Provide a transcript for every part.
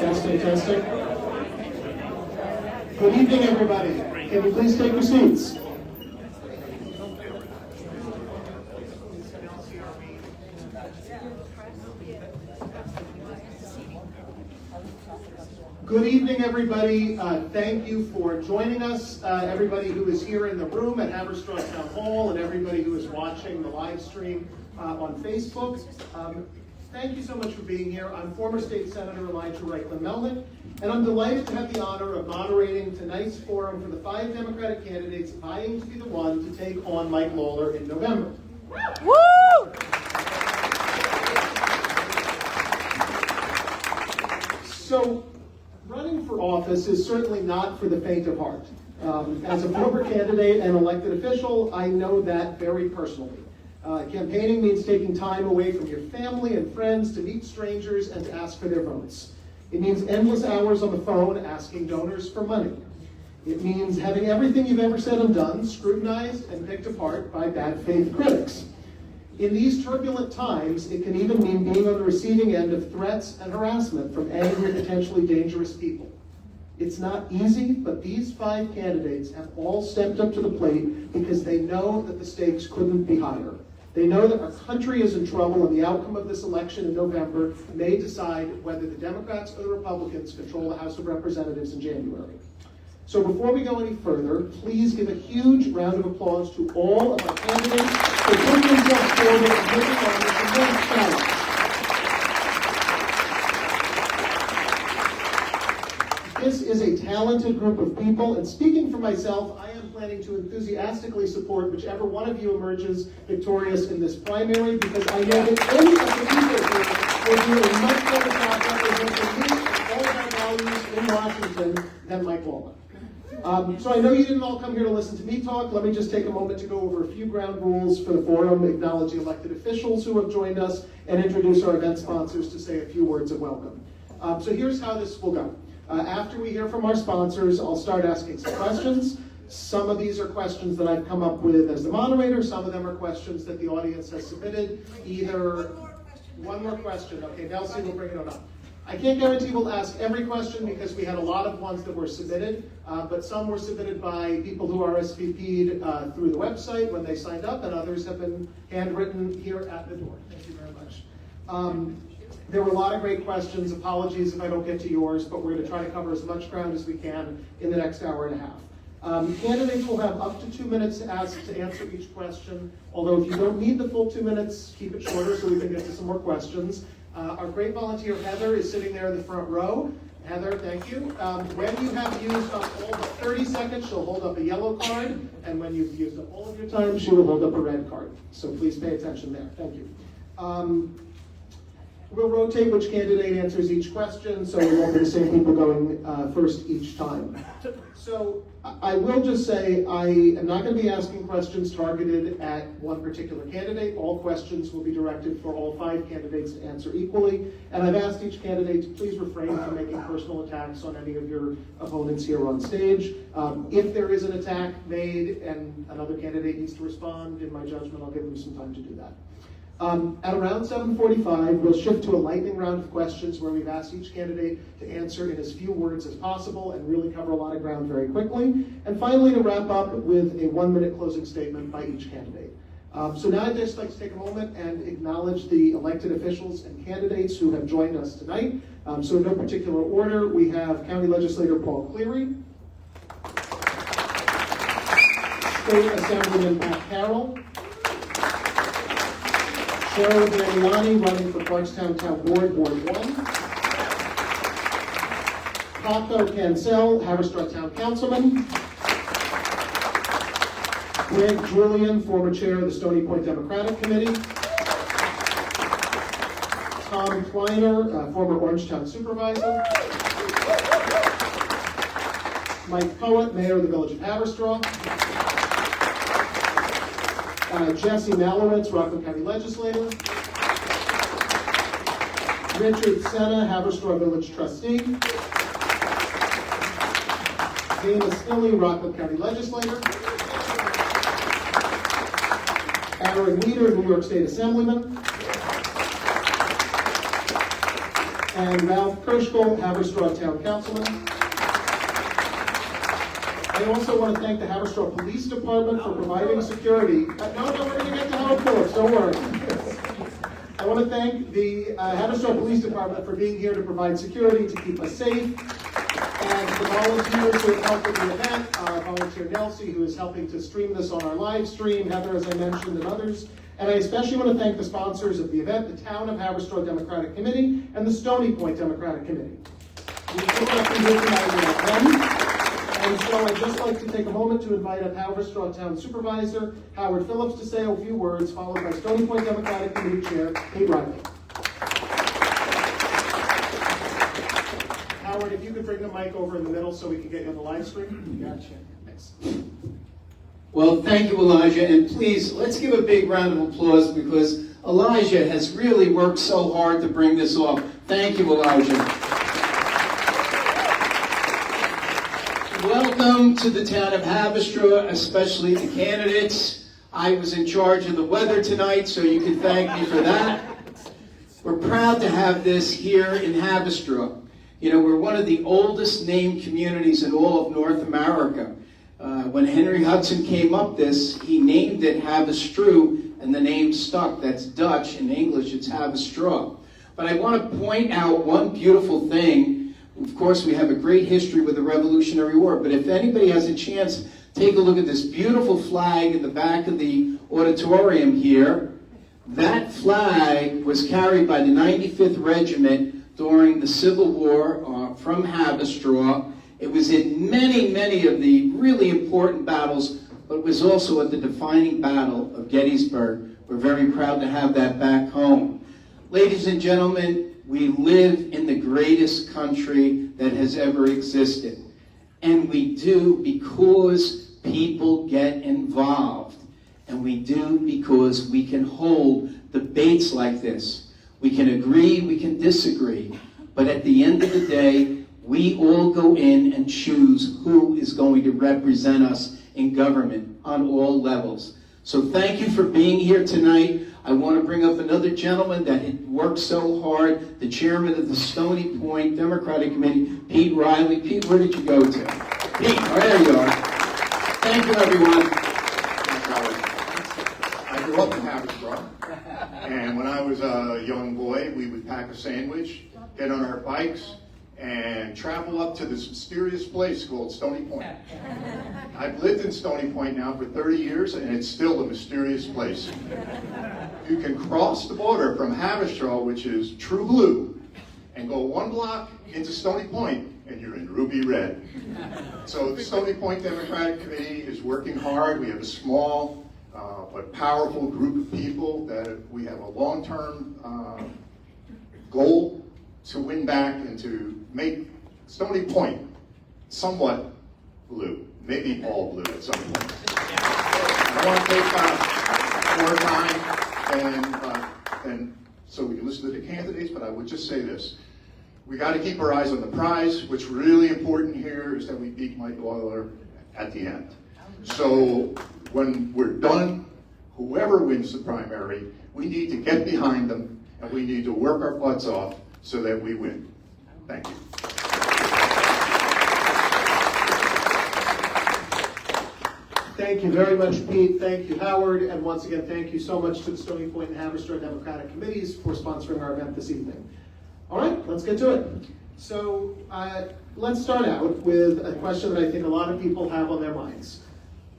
Testing. Good evening, everybody. Can you please take your seats? Good evening, everybody. Thank you for joining us. Everybody who is here in the room at Haverstraw Town Hall and everybody who is watching the live stream on Facebook. Thank you so much for being here. I'm former State Senator Reichlin-Melnick, and I'm delighted to have the honor of moderating tonight's forum for the 5 Democratic candidates vying to be the one to take on Mike Lawler in November. Woo! So, running for office is certainly not for the faint of heart. As a former candidate and elected official, I know that very personally. Campaigning means taking time away from your family and friends to meet strangers and to ask for their votes. It means endless hours on the phone asking donors for money. It means having everything you've ever said and done scrutinized and picked apart by bad faith critics. In these turbulent times, it can even mean being on the receiving end of threats and harassment from angry, potentially dangerous people. It's not easy, but these 5 candidates have all stepped up to the plate because they know that the stakes couldn't be higher. They know that our country is in trouble, and the outcome of this election in November may decide whether the Democrats or the Republicans control the House of Representatives in January. So before we go any further, please give a huge round of applause to all of our candidates for putting themselves forward and taking on this immense challenge. This is a talented group of people, and speaking for myself, I am planning to enthusiastically support whichever one of you emerges victorious in this primary, because I know that any of the people here will do a much better job representing me and all of our values in Washington than Mike Lawler. So I know you didn't all come here to listen to me talk. Let me just take a moment to go over a few ground rules for the forum, acknowledge the elected officials who have joined us, and introduce our event sponsors to say a few words of welcome. So here's how this will go. After we hear from our sponsors, I'll start asking some questions. Some of these are questions that I've come up with as the moderator. Some of them are questions that the audience has submitted. One more question. Okay, Nelsie will bring it on up. I can't guarantee we'll ask every question because we had a lot of ones that were submitted, but some were submitted by people who RSVP'd through the website when they signed up, and others have been handwritten here at the door. Thank you very much. There were a lot of great questions. Apologies if I don't get to yours, but we're going to try to cover as much ground as we can in the next hour and a half. Candidates will have up to 2 minutes to answer each question, although if you don't need the full 2 minutes, keep it shorter so we can get to some more questions. Our great volunteer Heather is sitting there in the front row. Heather, thank you. When you have used up all but 30 seconds, she'll hold up a yellow card, and when you've used up all of your time, she will hold up a red card. So please pay attention there. Thank you. We'll rotate which candidate answers each question, so we won't be the same people going first each time. So I will just say I am not going to be asking questions targeted at one particular candidate. All questions will be directed for all 5 candidates to answer equally. And I've asked each candidate to please refrain from making personal attacks on any of your opponents here on stage. If there is an attack made and another candidate needs to respond, in my judgment, I'll give them some time to do that. At around 7:45, we'll shift to a lightning round of questions where we've asked each candidate to answer in as few words as possible and really cover a lot of ground very quickly. And finally, to wrap up with a 1-minute closing statement by each candidate. So now I'd just like to take a moment and acknowledge the elected officials and candidates who have joined us tonight. So in no particular order, we have County Legislator Paul Cleary, State Assemblyman Pat Carroll, Cheryl Daniani running for Bardstown Town Board, Ward 1. Paco Cancel, Haverstraw Town Councilman. Greg Julian, former chair of the Stony Point Democratic Committee. Tom Kleiner, former Orangetown Supervisor. Mike Poet, Mayor of the Village of Haverstraw. Jesse Malowitz, Rockland County Legislator. Richard Senna, Haverstraw Village Trustee. Dana Stilley, Rockland County Legislator. Aaron Weeder, New York State Assemblyman. and Ralph Kirschkel, Haverstraw Town Councilman. I also want to thank the Haverstraw Police Department for providing security. No, we're going to get to Howard Phillips, don't worry. I want to thank the Haverstraw Police Department for being here to provide security, to keep us safe, and the volunteers who have helped with the event, volunteer Nelsie, who is helping to stream this on our live stream, Heather, as I mentioned, and others. And I especially want to thank the sponsors of the event, the Town of Haverstraw Democratic Committee and the Stony Point Democratic Committee. We put up here tonight at 10. And so I'd just like to take a moment to invite up Haverstraw Town Supervisor Howard Phillips to say a few words, followed by Stony Point Democratic Committee Chair Cait Conley. Howard, if you could bring the mic over in the middle so we can get you on the live stream. Gotcha. Thanks. Well, thank you, Elijah, and please, let's give a big round of applause because Elijah has really worked so hard to bring this off. Thank you, Elijah. Welcome to the town of Haverstraw, especially the candidates. I was in charge of the weather tonight, so you can thank me for that. We're proud to have this here in Haverstraw. You know, we're one of the oldest named communities in all of North America. When Henry Hudson came up this, he named it Haverstraw, and the name stuck. That's Dutch. In English, it's Haverstraw. But I want to point out one beautiful thing. Of course, we have a great history with the Revolutionary War, but if anybody has a chance, take a look at this beautiful flag in the back of the auditorium here. That flag was carried by the 95th Regiment during the Civil War from Haverstraw. It was in many of the really important battles, but it was also at the defining battle of Gettysburg. We're very proud to have that back home. Ladies and gentlemen, we live in the greatest country that has ever existed. And we do because people get involved. And we do because we can hold debates like this. We can agree, we can disagree. But at the end of the day, we all go in and choose who is going to represent us in government on all levels. So thank you for being here tonight. I want to bring up another gentleman that had worked so hard, the chairman of the Stony Point Democratic Committee, Pete Riley. Pete, where did you go to? Pete, there you are. Thank you, everyone. I grew up in Haverstraw, and when I was a young boy, we would pack a sandwich, get on our bikes, and travel up to this mysterious place called Stony Point. I've lived in Stony Point now for 30 years, and it's still a mysterious place. You can cross the border from Haverstraw, which is true blue, and go 1 block into Stony Point, and you're in ruby red. So the Stony Point Democratic Committee is working hard. We have a small but powerful group of people that we have a long-term goal to win back and to make Stony Point somewhat blue, maybe all blue at some point. I want to take more time and so we can listen to the candidates, but I would just say this. We got to keep our eyes on the prize. What's really important here is that we beat Mike Lawler at the end. So when we're done, whoever wins the primary, we need to get behind them and we need to work our butts off so that we win. Thank you. Thank you very much, Pete. Thank you, Howard. And once again, thank you so much to the Stony Point and Haverstraw Democratic Committees for sponsoring our event this evening. All right, let's get to it. So let's start out with a question that I think a lot of people have on their minds.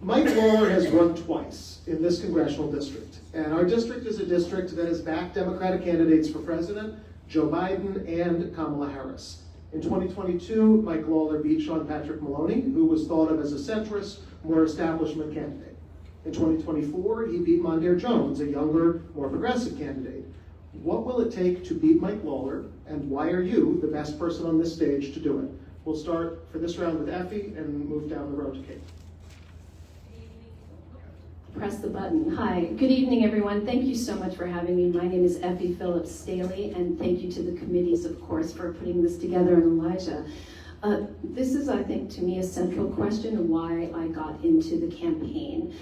Mike Lawler has run twice in this congressional district. And our district is a district that has backed Democratic candidates for president, Joe Biden and Kamala Harris. In 2022, Mike Lawler beat Sean Patrick Maloney, who was thought of as a centrist, more establishment candidate. In 2024, he beat Mondaire Jones, a younger, more progressive candidate. What will it take to beat Mike Lawler, and why are you the best person on this stage to do it? We'll start for this round with Effie and move down the road to Cait. Press the button. Hi, good evening, everyone. Thank you so much for having me. My name is Effie Phillips-Staley, and thank you to the committees, of course, for putting this together, and Elijah. This is, I think, to me, a central question of why I got into the campaign.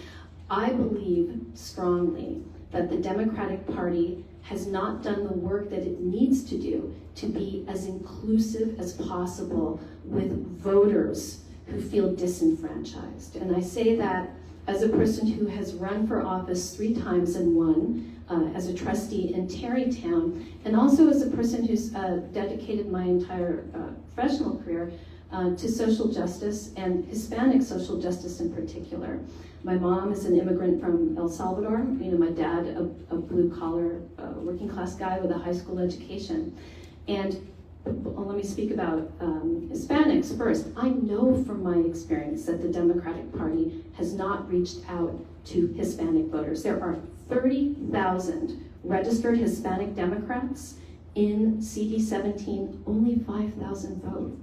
I believe strongly that the Democratic Party has not done the work that it needs to do to be as inclusive as possible with voters who feel disenfranchised. And I say that as a person who has run for office 3 times and won, as a trustee in Tarrytown, and also as a person who's dedicated my entire professional career to social justice and Hispanic social justice in particular. My mom is an immigrant from El Salvador. You know, my dad, a blue-collar, working class guy with a high school education. And let me speak about Hispanics first. I know from my experience that the Democratic Party has not reached out to Hispanic voters. There are 30,000 registered Hispanic Democrats in CD 17, only 5,000 vote.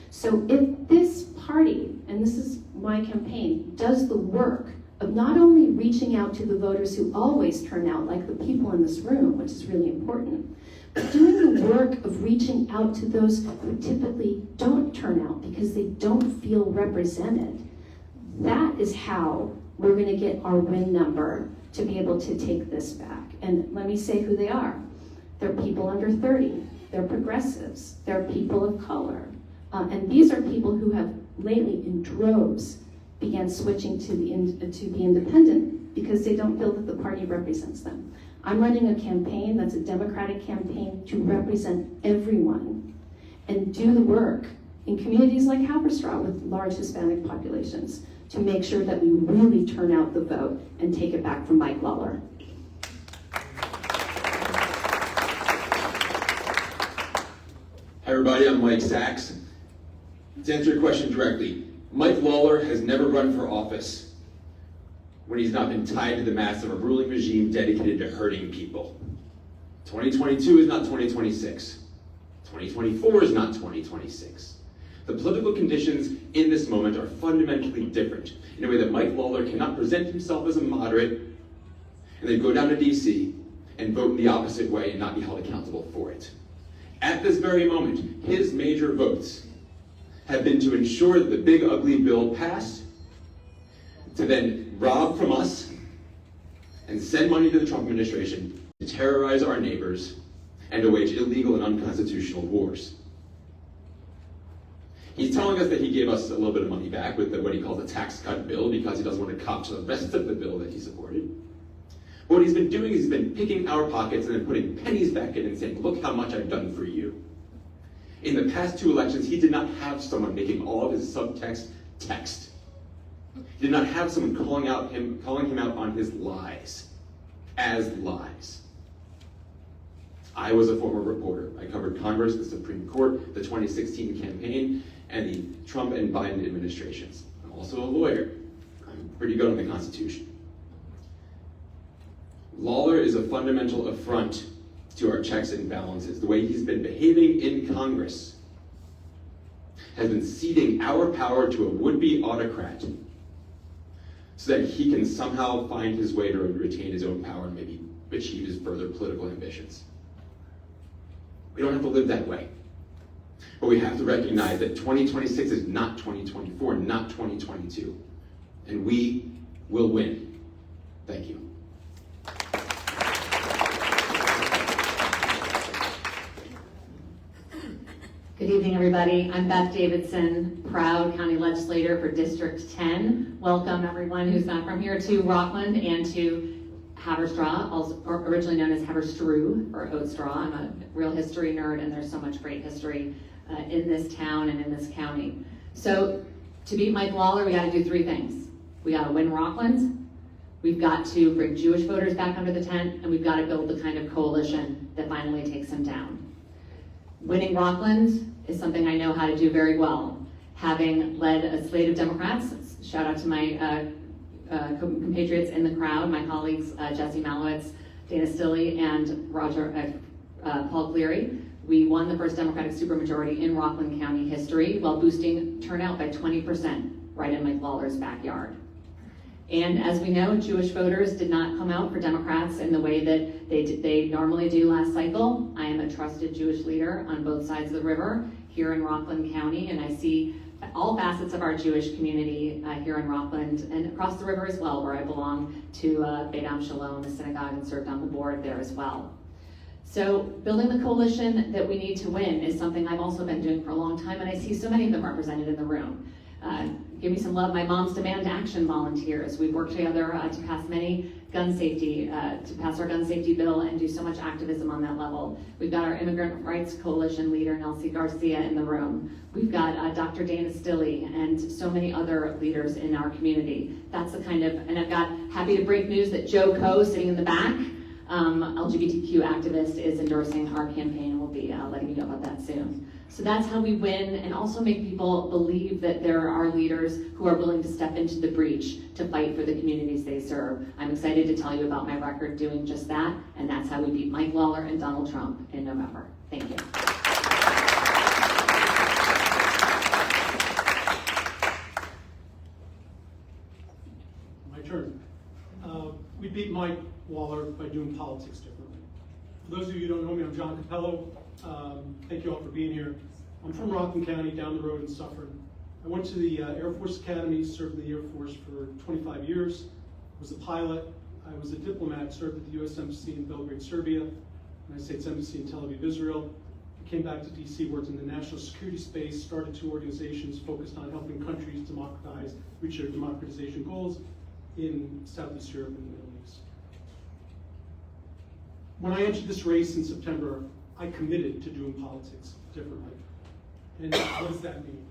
So if this party, and this is my campaign, does the work of not only reaching out to the voters who always turn out, like the people in this room, which is really important, but doing the work of reaching out to those who typically don't turn out because they don't feel represented, that is how we're going to get our win number to be able to take this back. And let me say who they are. They're people under 30. They're progressives. They're people of color. And these are people who have lately, in droves, began switching to be independent because they don't feel that the party represents them. I'm running a campaign that's a Democratic campaign to represent everyone and do the work in communities like Haverstraw with large Hispanic populations to make sure that we really turn out the vote and take it back from Mike Lawler. Hi everybody, I'm Mike Sachs. To answer your question directly, Mike Lawler has never run for office when he's not been tied to the mast of a ruling regime dedicated to hurting people. 2022 is not 2026. 2024 is not 2026. The political conditions in this moment are fundamentally different in a way that Mike Lawler cannot present himself as a moderate and then go down to DC and vote in the opposite way and not be held accountable for it. At this very moment, his major votes have been to ensure that the big ugly bill passed, to then rob from us and send money to the Trump administration to terrorize our neighbors and to wage illegal and unconstitutional wars. He's telling us that he gave us a little bit of money back with what he calls a tax cut bill because he doesn't want to cop to the rest of the bill that he supported. But what he's been doing is he's been picking our pockets and then putting pennies back in and saying, look how much I've done for you. In the past 2 elections, he did not have someone making all of his subtext text. He did not have someone calling him out on his lies as lies. I was a former reporter. I covered Congress, the Supreme Court, the 2016 campaign, and the Trump and Biden administrations. I'm also a lawyer. I'm pretty good on the Constitution. Lawler is a fundamental affront to our checks and balances. The way he's been behaving in Congress has been ceding our power to a would-be autocrat so that he can somehow find his way to retain his own power and maybe achieve his further political ambitions. We don't have to live that way. But we have to recognize that 2026 is not 2024, not 2022. And we will win. Thank you. Good evening, everybody. I'm Beth Davidson, proud county legislator for District 10. Welcome, everyone who's not from here, to Rockland and to Haverstraw, also originally known as Haverstraw or Oat Straw. I'm a real history nerd, and there's so much great history in this town and in this county. So to beat Mike Lawler, we got to do 3 things. We got to win Rockland, we've got to bring Jewish voters back under the tent, and we've got to build the kind of coalition that finally takes him down. Winning Rockland is something I know how to do very well. Having led a slate of Democrats, shout out to my compatriots in the crowd, my colleagues Jesse Malowitz, Dana Stilley, and Paul Cleary. We won the first Democratic supermajority in Rockland County history while boosting turnout by 20% right in Mike Lawler's backyard. And as we know, Jewish voters did not come out for Democrats in the way that they normally do last cycle. I am a trusted Jewish leader on both sides of the river here in Rockland County, and I see all facets of our Jewish community here in Rockland and across the river as well, where I belong to Beit Am Shalom, the synagogue, and served on the board there as well. So building the coalition that we need to win is something I've also been doing for a long time, and I see so many of them represented in the room. Give me some love, my Mom's Demand Action volunteers. We've worked together to pass many gun safety, to pass our gun safety bill and do so much activism on that level. We've got our Immigrant Rights Coalition leader, Nelsie Garcia, in the room. We've got Dr. Dana Stilley and so many other leaders in our community. That's the kind of, and I've got happy to break news that Joe Coe, sitting in the back, LGBTQ activist, is endorsing our campaign, and we'll be letting you know about that soon. So that's how we win and also make people believe that there are leaders who are willing to step into the breach to fight for the communities they serve. I'm excited to tell you about my record doing just that, and that's how we beat Mike Lawler and Donald Trump in November. Thank you. My turn. We beat Mike Lawler by doing politics differently. For those of you who don't know me, I'm John Cappello. Thank you all for being here. I'm from Rockland County, down the road in Suffern. I went to the Air Force Academy, served in the Air Force for 25 years, was a pilot. I was a diplomat, served at the U.S. Embassy in Belgrade, Serbia, United States Embassy in Tel Aviv, Israel. I came back to DC, worked in the national security space, started 2 organizations focused on helping countries democratize, reach their democratization goals in Southeast Europe and the Middle East. When I entered this race in September, I committed to doing politics differently. And what does that mean?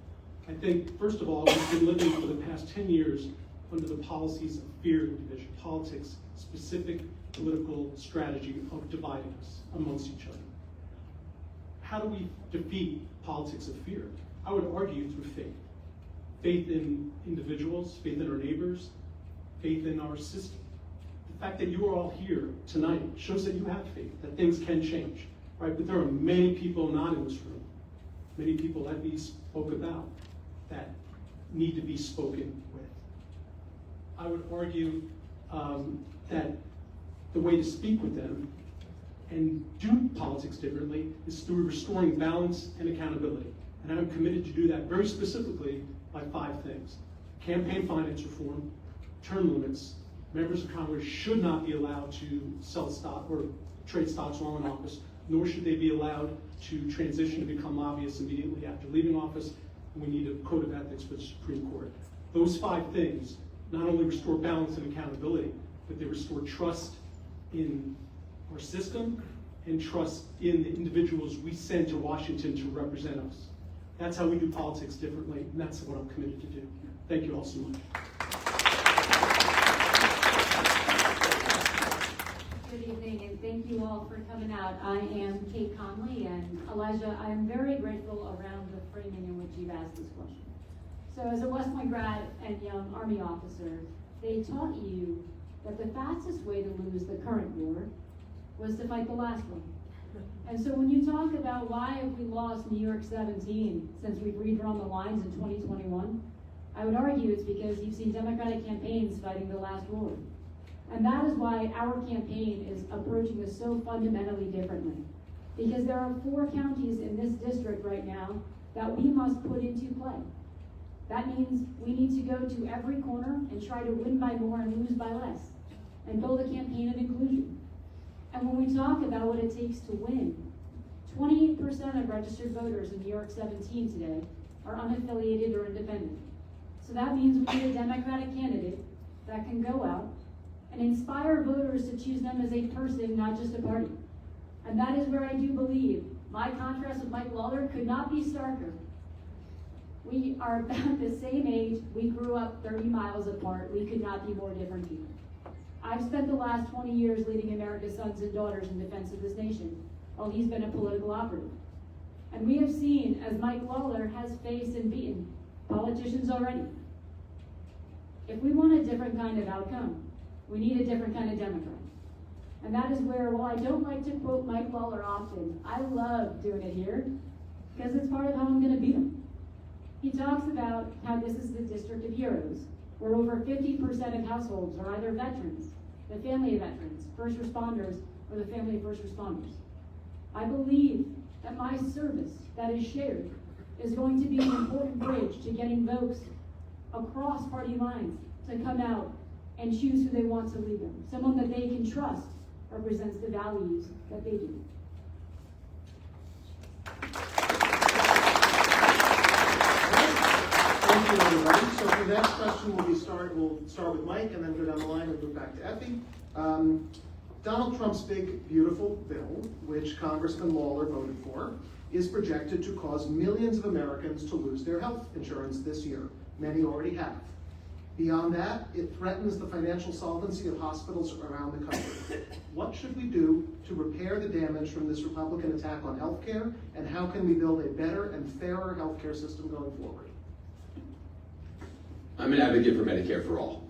I think, first of all, we've been living for the past 10 years under the policies of fear and division, politics, specific political strategy of dividing us amongst each other. How do we defeat politics of fear? I would argue through faith. Faith in individuals, faith in our neighbors, faith in our system. The fact that you are all here tonight shows that you have faith, that things can change. Right, but there are many people not in this room, many people that we spoke about that need to be spoken with. I would argue that the way to speak with them and do politics differently is through restoring balance and accountability. And I'm committed to do that very specifically by 5 things. Campaign finance reform, term limits. Members of Congress should not be allowed to sell stock or trade stocks while in office, nor should they be allowed to transition to become lobbyists immediately after leaving office. And we need a code of ethics for the Supreme Court. Those 5 things not only restore balance and accountability, but they restore trust in our system and trust in the individuals we send to Washington to represent us. That's how we do politics differently, and that's what I'm committed to do. Thank you all so much. Good evening, and thank you all for coming out. I am Cait Conley, and Elijah, I'm very grateful around the framing in which you've asked this question. So as a West Point grad and young Army officer, they taught you that the fastest way to lose the current war was to fight the last one. And so when you talk about why have we lost New York 17 since we've redrawn the lines in 2021, I would argue it's because you've seen Democratic campaigns fighting the last war. And that is why our campaign is approaching this so fundamentally differently. Because there are 4 counties in this district right now that we must put into play. That means we need to go to every corner and try to win by more and lose by less, and build a campaign of inclusion. And when we talk about what it takes to win, 28% of registered voters in New York 17 today are unaffiliated or independent. So that means we need a Democratic candidate that can go out and inspire voters to choose them as a person, not just a party. And that is where I do believe my contrast with Mike Lawler could not be starker. We are about the same age. We grew up 30 miles apart. We could not be more different people. I've spent the last 20 years leading America's sons and daughters in defense of this nation, while he's been a political operative. And we have seen, as Mike Lawler has faced and beaten politicians already, if we want a different kind of outcome, we need a different kind of Democrat. And that is where, while I don't like to quote Mike Lawler often, I love doing it here, because it's part of how I'm going to beat him. He talks about how this is the district of heroes, where over 50% of households are either veterans, the family of veterans, first responders, or the family of first responders. I believe that my service that is shared is going to be an important bridge to getting folks across party lines to come out and choose who they want to lead them. Someone that they can trust represents the values that they do. Thank you, everybody. So the next question we'll start with Mike and then go down the line and move back to Effie. Donald Trump's big, beautiful bill, which Congressman Lawler voted for, is projected to cause millions of Americans to lose their health insurance this year. Many already have. Beyond that, it threatens the financial solvency of hospitals around the country. What should we do to repair the damage from this Republican attack on healthcare, and how can we build a better and fairer healthcare system going forward? I'm an advocate for Medicare for all.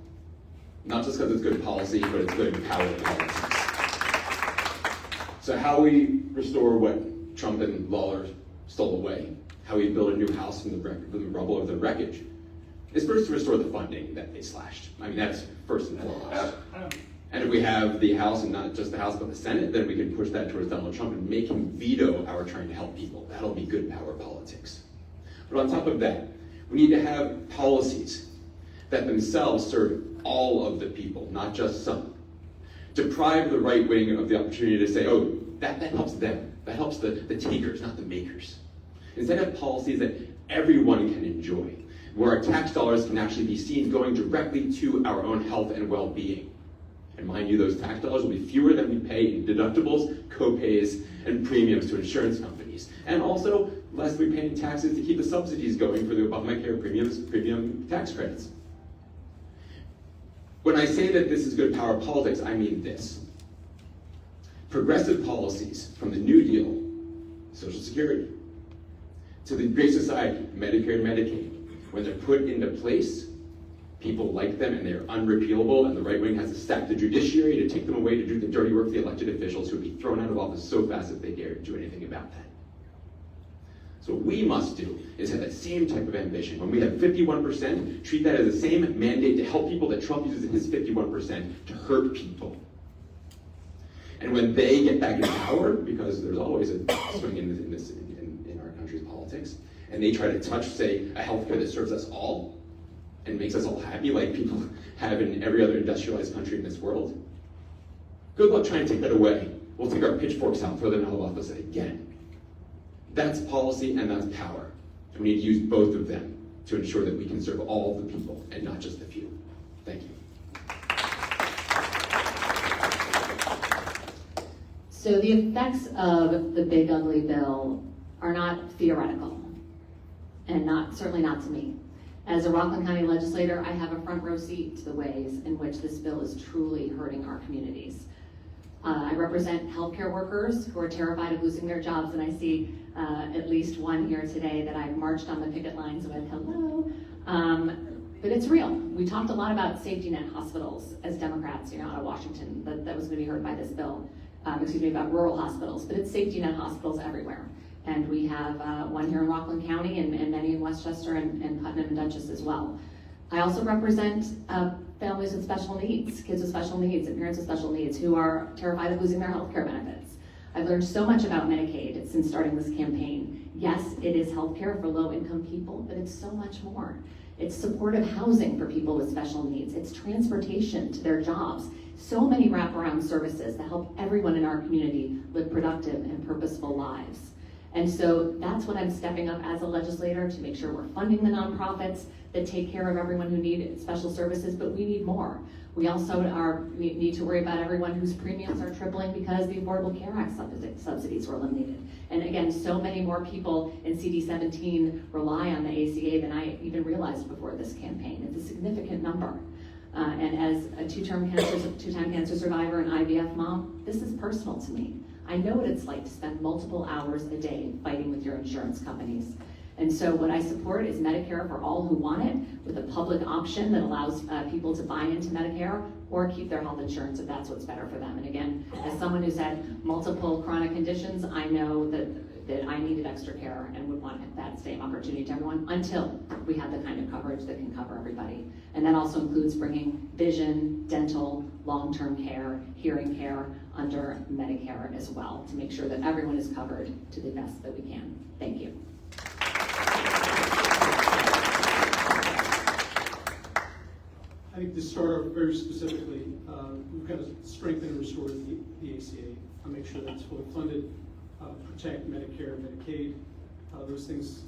Not just because it's good policy, but it's good power politics. So how we restore what Trump and Lawler stole away, how we build a new house from the rubble of the wreckage, is first to restore the funding that they slashed. I mean, that's first and foremost. And if we have the House, and not just the House, but the Senate, then we can push that towards Donald Trump and make him veto our trying to help people. That'll be good power politics. But on top of that, we need to have policies that themselves serve all of the people, not just some. Deprive the right wing of the opportunity to say, oh, that helps them. That helps the takers, not the makers. Instead, have policies that everyone can enjoy, where our tax dollars can actually be seen going directly to our own health and well-being. And mind you, those tax dollars will be fewer than we pay in deductibles, co-pays, and premiums to insurance companies. And also, less we pay in taxes to keep the subsidies going for the Obamacare premium tax credits. When I say that this is good power politics, I mean this. Progressive policies, from the New Deal, Social Security, to the Great Society, Medicare and Medicaid, when they're put into place, people like them and they're unrepealable, and the right wing has to stack the judiciary to take them away to do the dirty work of the elected officials who would be thrown out of office so fast if they dare to do anything about that. So what we must do is have that same type of ambition. When we have 51%, treat that as the same mandate to help people that Trump uses his 51% to hurt people. And when they get back in power, because there's always a swing in our country's politics, and they try to touch, say, a healthcare that serves us all and makes us all happy like people have in every other industrialized country in this world, good luck trying to take that away. We'll take our pitchforks out, throw them out of office again. That's policy and that's power. And we need to use both of them to ensure that we can serve all the people and not just the few. Thank you. So the effects of the big ugly bill are not theoretical, and certainly not to me. As a Rockland County legislator, I have a front row seat to the ways in which this bill is truly hurting our communities. I represent healthcare workers who are terrified of losing their jobs, and I see at least one here today that I've marched on the picket lines with, hello. But it's real. We talked a lot about safety net hospitals as Democrats, out of Washington, that was going to be heard by this bill. About rural hospitals, but it's safety net hospitals everywhere. And we have one here in Rockland County and many in Westchester and Putnam and Dutchess as well. I also represent families with special needs, kids with special needs and parents with special needs who are terrified of losing their health care benefits. I've learned so much about Medicaid since starting this campaign. Yes, it is health care for low-income people, but it's so much more. It's supportive housing for people with special needs. It's transportation to their jobs. So many wraparound services that help everyone in our community live productive and purposeful lives. And so that's what I'm stepping up as a legislator to make sure we're funding the nonprofits that take care of everyone who need special services, but we need more. We also need to worry about everyone whose premiums are tripling because the Affordable Care Act subsidies were eliminated. And again, so many more people in CD17 rely on the ACA than I even realized before this campaign. It's a significant number. And as a two-time cancer survivor and IVF mom, this is personal to me. I know what it's like to spend multiple hours a day fighting with your insurance companies. And so what I support is Medicare for all who want it, with a public option that allows people to buy into Medicare or keep their health insurance if that's what's better for them. And again, as someone who's had multiple chronic conditions, I know that I needed extra care and would want that same opportunity to everyone until we have the kind of coverage that can cover everybody. And that also includes bringing vision, dental, long-term care, hearing care under Medicare as well to make sure that everyone is covered to the best that we can. Thank you. I think to start out very specifically, we've got to strengthen and restore the ACA, make sure that it's fully funded, protect Medicare and Medicaid. Those things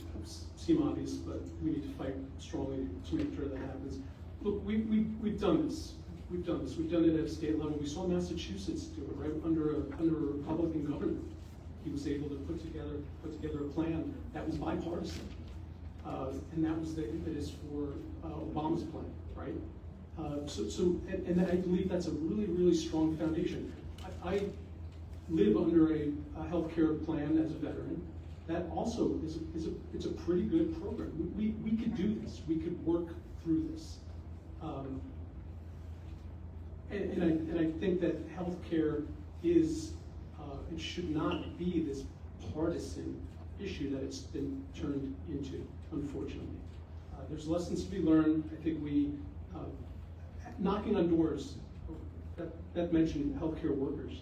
seem obvious, but we need to fight strongly to make sure that happens. Look, we've done this. We've done this. We've done it at a state level. We saw Massachusetts do it, right? Under a Republican government, he was able to put together a plan that was bipartisan, and that was the impetus for Obama's plan, right? And I believe that's a really, really strong foundation. I live under a healthcare plan as a veteran. That also it's a pretty good program. We could do this. We could work through this. And I think that healthcare is it should not be this partisan issue that it's been turned into, unfortunately. There's lessons to be learned. I think we knocking on doors. That mentioned healthcare workers.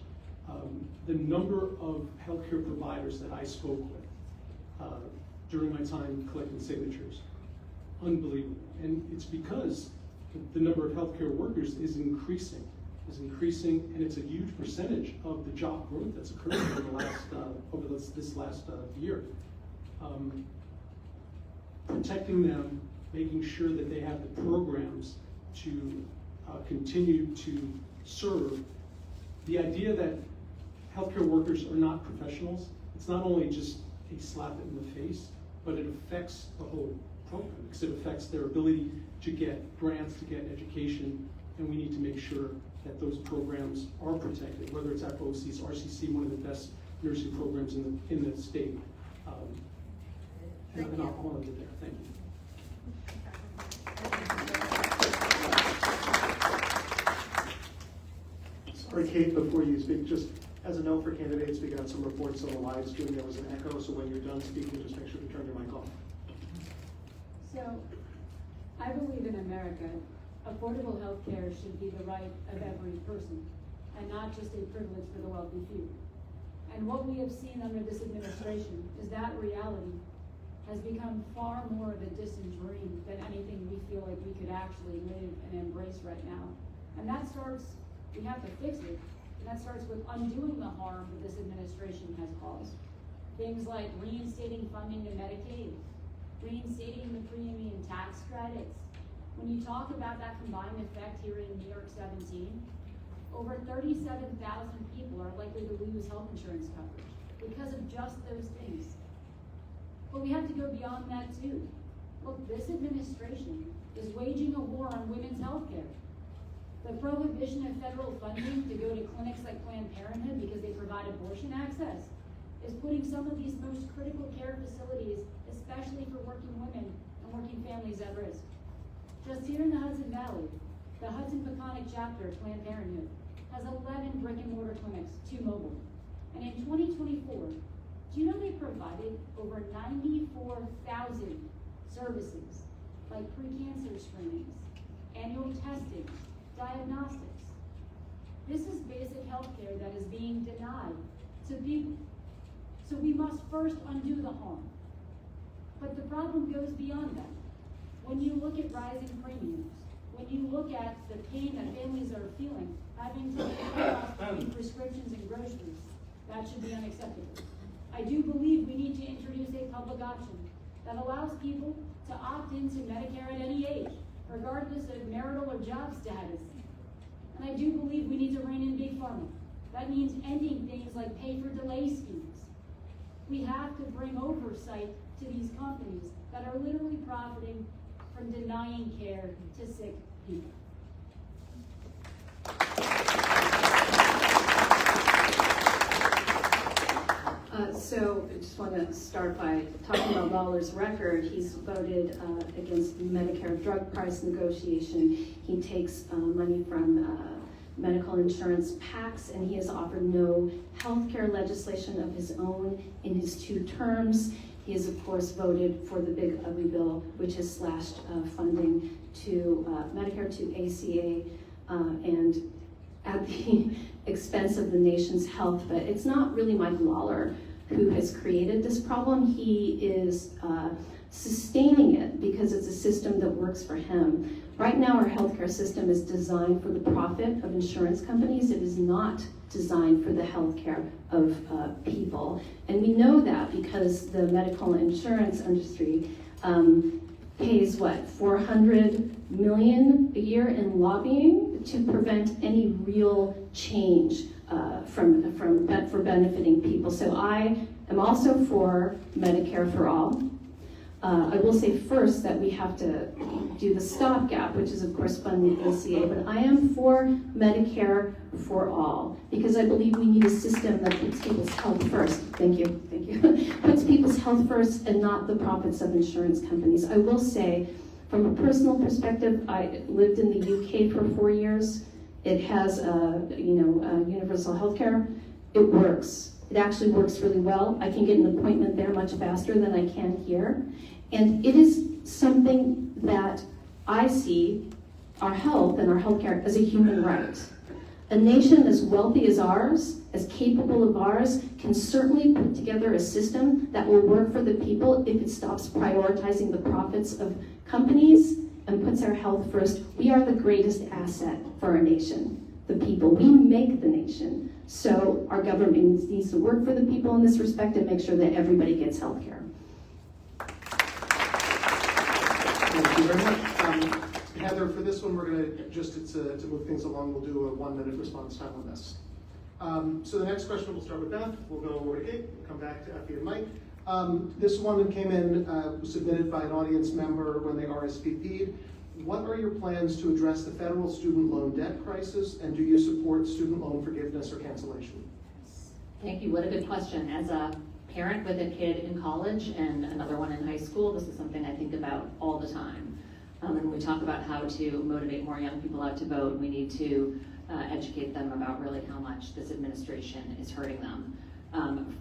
The number of healthcare providers that I spoke with during my time collecting signatures, unbelievable. And it's because the number of healthcare workers is increasing, and it's a huge percentage of the job growth that's occurred over this last year. Protecting them, making sure that they have the programs to continue to serve. The idea that healthcare workers are not professionals, it's not only just a slap in the face, but it affects the whole program because it affects their ability to get grants, to get education, and we need to make sure that those programs are protected, whether it's FOCs, RCC, one of the best nursing programs in the state. And I'll end it there. Thank you. Sorry, Cait, before you speak, just as a note for candidates, we got some reports on the live stream. There was an echo, so when you're done speaking, just make sure to turn your mic off. So, I believe in America, affordable health care should be the right of every person, and not just a privilege for the wealthy few. And what we have seen under this administration is that reality has become far more of a distant dream than anything we feel like we could actually live and embrace right now. And that starts, we have to fix it, and that starts with undoing the harm that this administration has caused. Things like reinstating funding to Medicaid, reinstating the premium tax credits. When you talk about that combined effect here in New York 17, over 37,000 people are likely to lose health insurance coverage because of just those things. But we have to go beyond that too. Look, this administration is waging a war on women's health care. The prohibition of federal funding to go to clinics like Planned Parenthood because they provide abortion access is putting some of these most critical care facilities, especially for working women and working families, at risk. Just here in the Hudson Valley, the Hudson-Peconic chapter of Planned Parenthood has 11 brick-and-mortar clinics, 2 mobile. And in 2024, do you know they provided over 94,000 services like pre-cancer screenings, annual testing, diagnostics? This is basic health care that is being denied to people. So we must first undo the harm. But the problem goes beyond that. When you look at rising premiums, when you look at the pain that families are feeling, having to pay off prescriptions and groceries, that should be unacceptable. I do believe we need to introduce a public option that allows people to opt into Medicare at any age, regardless of marital or job status. And I do believe we need to rein in big pharma. That means ending things like pay-for-delay schemes. We have to bring oversight to these companies that are literally profiting from denying care to sick people. So I just want to start by talking about Lawler's record. He's voted against Medicare drug price negotiation. He takes money from medical insurance PACs, and he has offered no health care legislation of his own in his 2 terms. He has, of course, voted for the big ugly bill, which has slashed funding to Medicare, to ACA, and at the expense of the nation's health. But it's not really Mike Lawler who has created this problem. He is sustaining it because it's a system that works for him. Right now, our healthcare system is designed for the profit of insurance companies. It is not designed for the healthcare of people. And we know that because the medical insurance industry pays what, $400 million a year in lobbying to prevent any real change for benefiting people. So I am also for Medicare for all. I will say first that we have to do the stopgap, which is of course funding ACA, but I am for Medicare for all because I believe we need a system that puts people's health first. Thank you. Puts people's health first and not the profits of insurance companies. I will say, from a personal perspective, I lived in the UK for 4 years. It has universal health care. It works. It actually works really well. I can get an appointment there much faster than I can here. And it is something that I see our health and our healthcare as a human right. A nation as wealthy as ours, as capable of ours, can certainly put together a system that will work for the people if it stops prioritizing the profits of companies and puts our health first. We are the greatest asset for our nation, the people. We make the nation. So our government needs to work for the people in this respect and make sure that everybody gets health care. Thank you very much. Heather, for this one, we're going to, just to move things along, we'll do a 1-minute response time on this. So the next question, we'll start with Beth. We'll go over to Cait. We'll come back to Effie and Mike. This one came in, was submitted by an audience member when they RSVP'd. What are your plans to address the federal student loan debt crisis, and do you support student loan forgiveness or cancellation? Thank you. What a good question. As a parent with a kid in college and another one in high school, this is something I think about all the time. And we talk about how to motivate more young people out to vote. We need to educate them about really how much this administration is hurting them,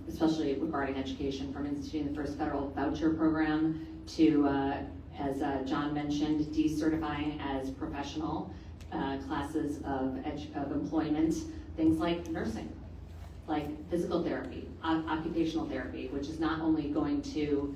especially regarding education, from instituting the first federal voucher program to, as John mentioned, decertifying as professional classes of employment, things like nursing, like physical therapy, occupational therapy, which is not only going to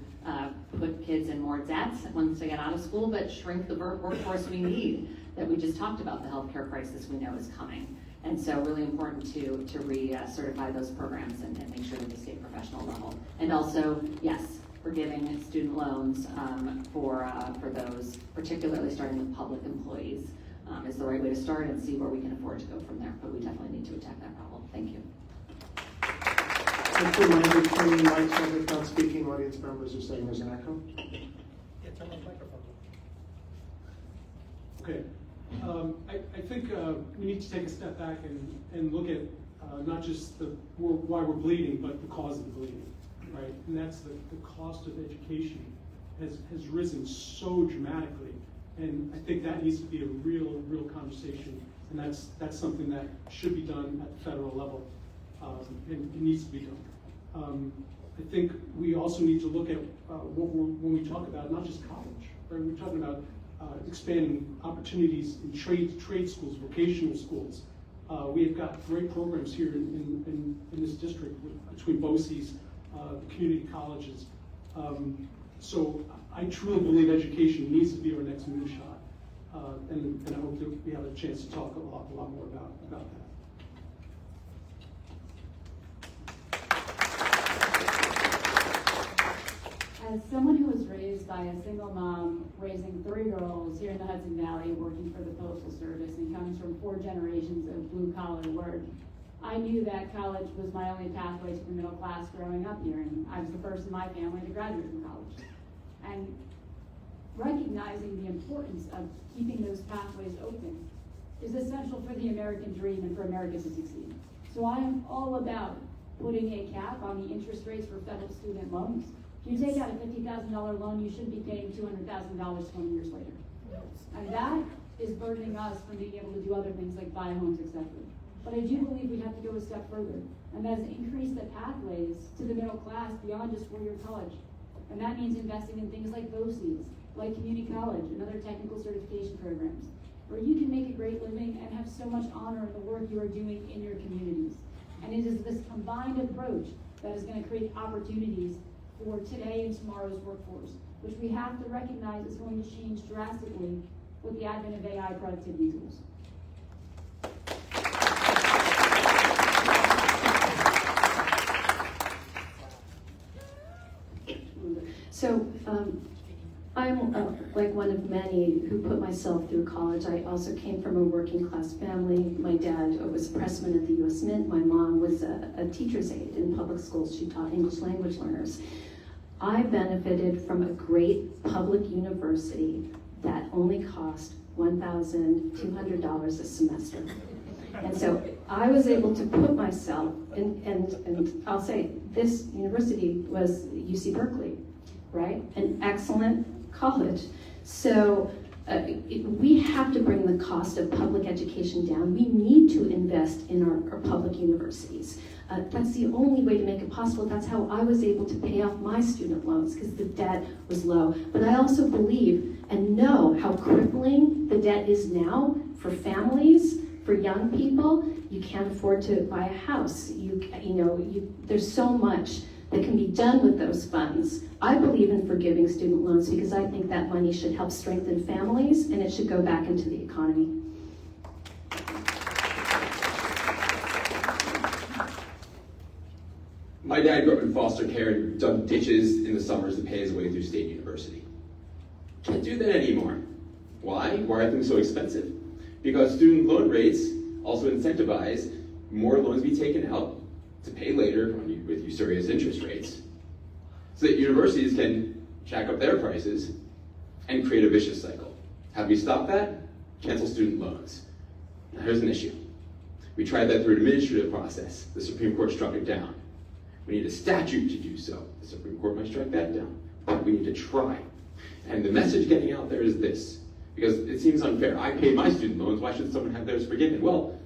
put kids in more debt once they get out of school, but shrink the workforce we need that we just talked about, the healthcare crisis we know is coming. And so really important to re-certify those programs and make sure that they stay professional level. And also, yes, forgiving student loans for those, particularly starting with public employees, is the right way to start and see where we can afford to go from there. But we definitely need to attack that problem. Thank you. Just a reminder, turning mics on if not speaking, audience members are saying there's an echo. Yeah, turn on the microphone. Okay. I think we need to take a step back and look at not just why we're bleeding, but the cause of the bleeding, right? And that's the cost of education has risen so dramatically, and I think that needs to be a real conversation, and that's something that should be done at the federal level, and it needs to be done. I think we also need to look at when we talk about not just college, right? We're talking about expanding opportunities in trade schools, vocational schools. We have got great programs here in this district between BOCES, community colleges. So I truly believe education needs to be our next moonshot, and I hope that we have a chance to talk a lot more about that. As someone who was raised by a single mom, raising 3 girls here in the Hudson Valley, working for the Postal Service, and comes from 4 generations of blue-collar work, I knew that college was my only pathway to the middle class growing up here, and I was the first in my family to graduate from college. And recognizing the importance of keeping those pathways open is essential for the American dream and for America to succeed. So I am all about putting a cap on the interest rates for federal student loans. If you take out a $50,000 loan, you should be paying $200,000 20 years later. And that is burdening us from being able to do other things like buy homes, etc. But I do believe we have to go a step further, and that is increase the pathways to the middle class beyond just 4-year college. And that means investing in things like BOCES, like community college and other technical certification programs, where you can make a great living and have so much honor in the work you are doing in your communities. And it is this combined approach that is going to create opportunities for today and tomorrow's workforce, which we have to recognize is going to change drastically with the advent of AI productivity tools. So I'm like one of many who put myself through college. I also came from a working class family. My dad was a pressman at the U.S. Mint. My mom was a teacher's aide in public schools. She taught English language learners. I benefited from a great public university that only cost $1,200 a semester. And so I was able to put myself, and I'll say, this university was UC Berkeley, right? An excellent college. So we have to bring the cost of public education down. We need to invest in our public universities. That's the only way to make it possible. That's how I was able to pay off my student loans, because the debt was low. But I also believe and know how crippling the debt is now for families, for young people. You can't afford to buy a house. There's so much that can be done with those funds. I believe in forgiving student loans because I think that money should help strengthen families and it should go back into the economy. My dad grew up in foster care and dug ditches in the summers to pay his way through State University. Can't do that anymore. Why? Why are things so expensive? Because student loan rates also incentivize more loans be taken out to pay later with usurious interest rates, so that universities can jack up their prices and create a vicious cycle. How do we stop that? Cancel student loans. Now here's an issue. We tried that through an administrative process. The Supreme Court struck it down. We need a statute to do so. The Supreme Court might strike that down, but we need to try. And the message getting out there is this, because it seems unfair. I paid my student loans, why should someone have theirs forgiven? Well,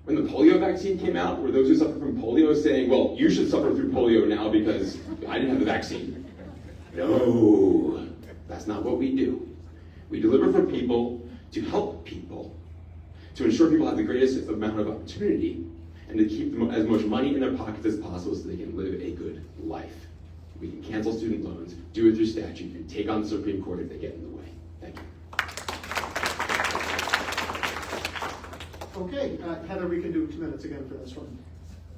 when the polio vaccine came out, were those who suffer from polio saying, well, you should suffer through polio now because I didn't have the vaccine? No, that's not what we do. We deliver for people to help people, to ensure people have the greatest amount of opportunity, and to keep them as much money in their pockets as possible so they can live a good life. We can cancel student loans, do it through statute, and take on the Supreme Court if they get in the way. Thank you. Okay, Heather, we can do 2 minutes again for this one.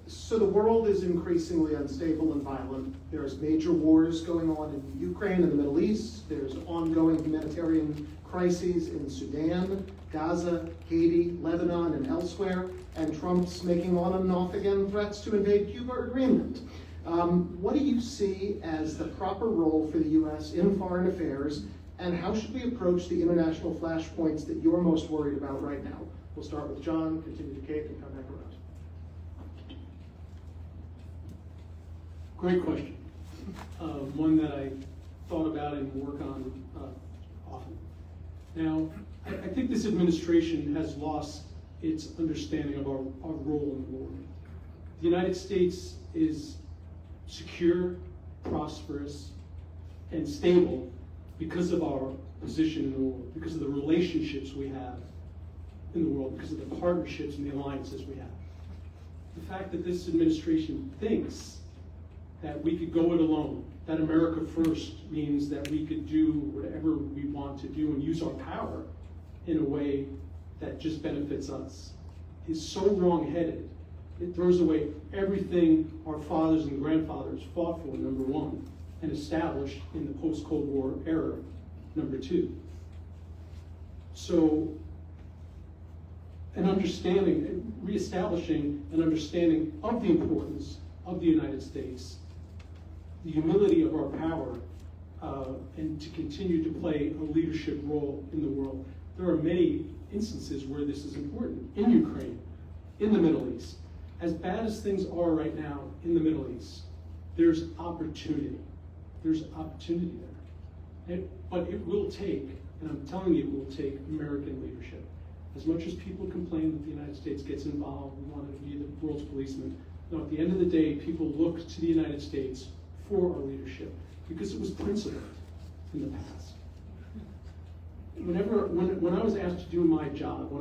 So the world is increasingly unstable and violent. There's major wars going on in Ukraine and the Middle East. There's ongoing humanitarian crises in Sudan, Gaza, Haiti, Lebanon, and elsewhere. And Trump's making on and off again threats to invade Cuba or Greenland. What do you see as the proper role for the U.S. in foreign affairs, and how should we approach the international flashpoints that you're most worried about right now? We'll start with John, continue to Cait, and come back around. Great question. One that I thought about and work on often. Now, I think this administration has lost its understanding of our role in the world. The United States is secure, prosperous, and stable because of our position in the world, because of the relationships we have in the world, because of the partnerships and the alliances we have. The fact that this administration thinks that we could go it alone, that America first means that we could do whatever we want to do and use our power in a way that just benefits us, is so wrong-headed. It throws away everything our fathers and grandfathers fought for, number one, and established in the post-Cold War era, number two. So, reestablishing an understanding of the importance of the United States, the humility of our power, and to continue to play a leadership role in the world. There are many instances where this is important. In Ukraine, in the Middle East. As bad as things are right now in the Middle East, there's opportunity. There's opportunity there. But it will take, and I'm telling you, it will take American leadership. As much as people complain that the United States gets involved, we want to be the world's policeman. No, at the end of the day, people look to the United States for our leadership because it was principled in the past. When I was asked to do my job,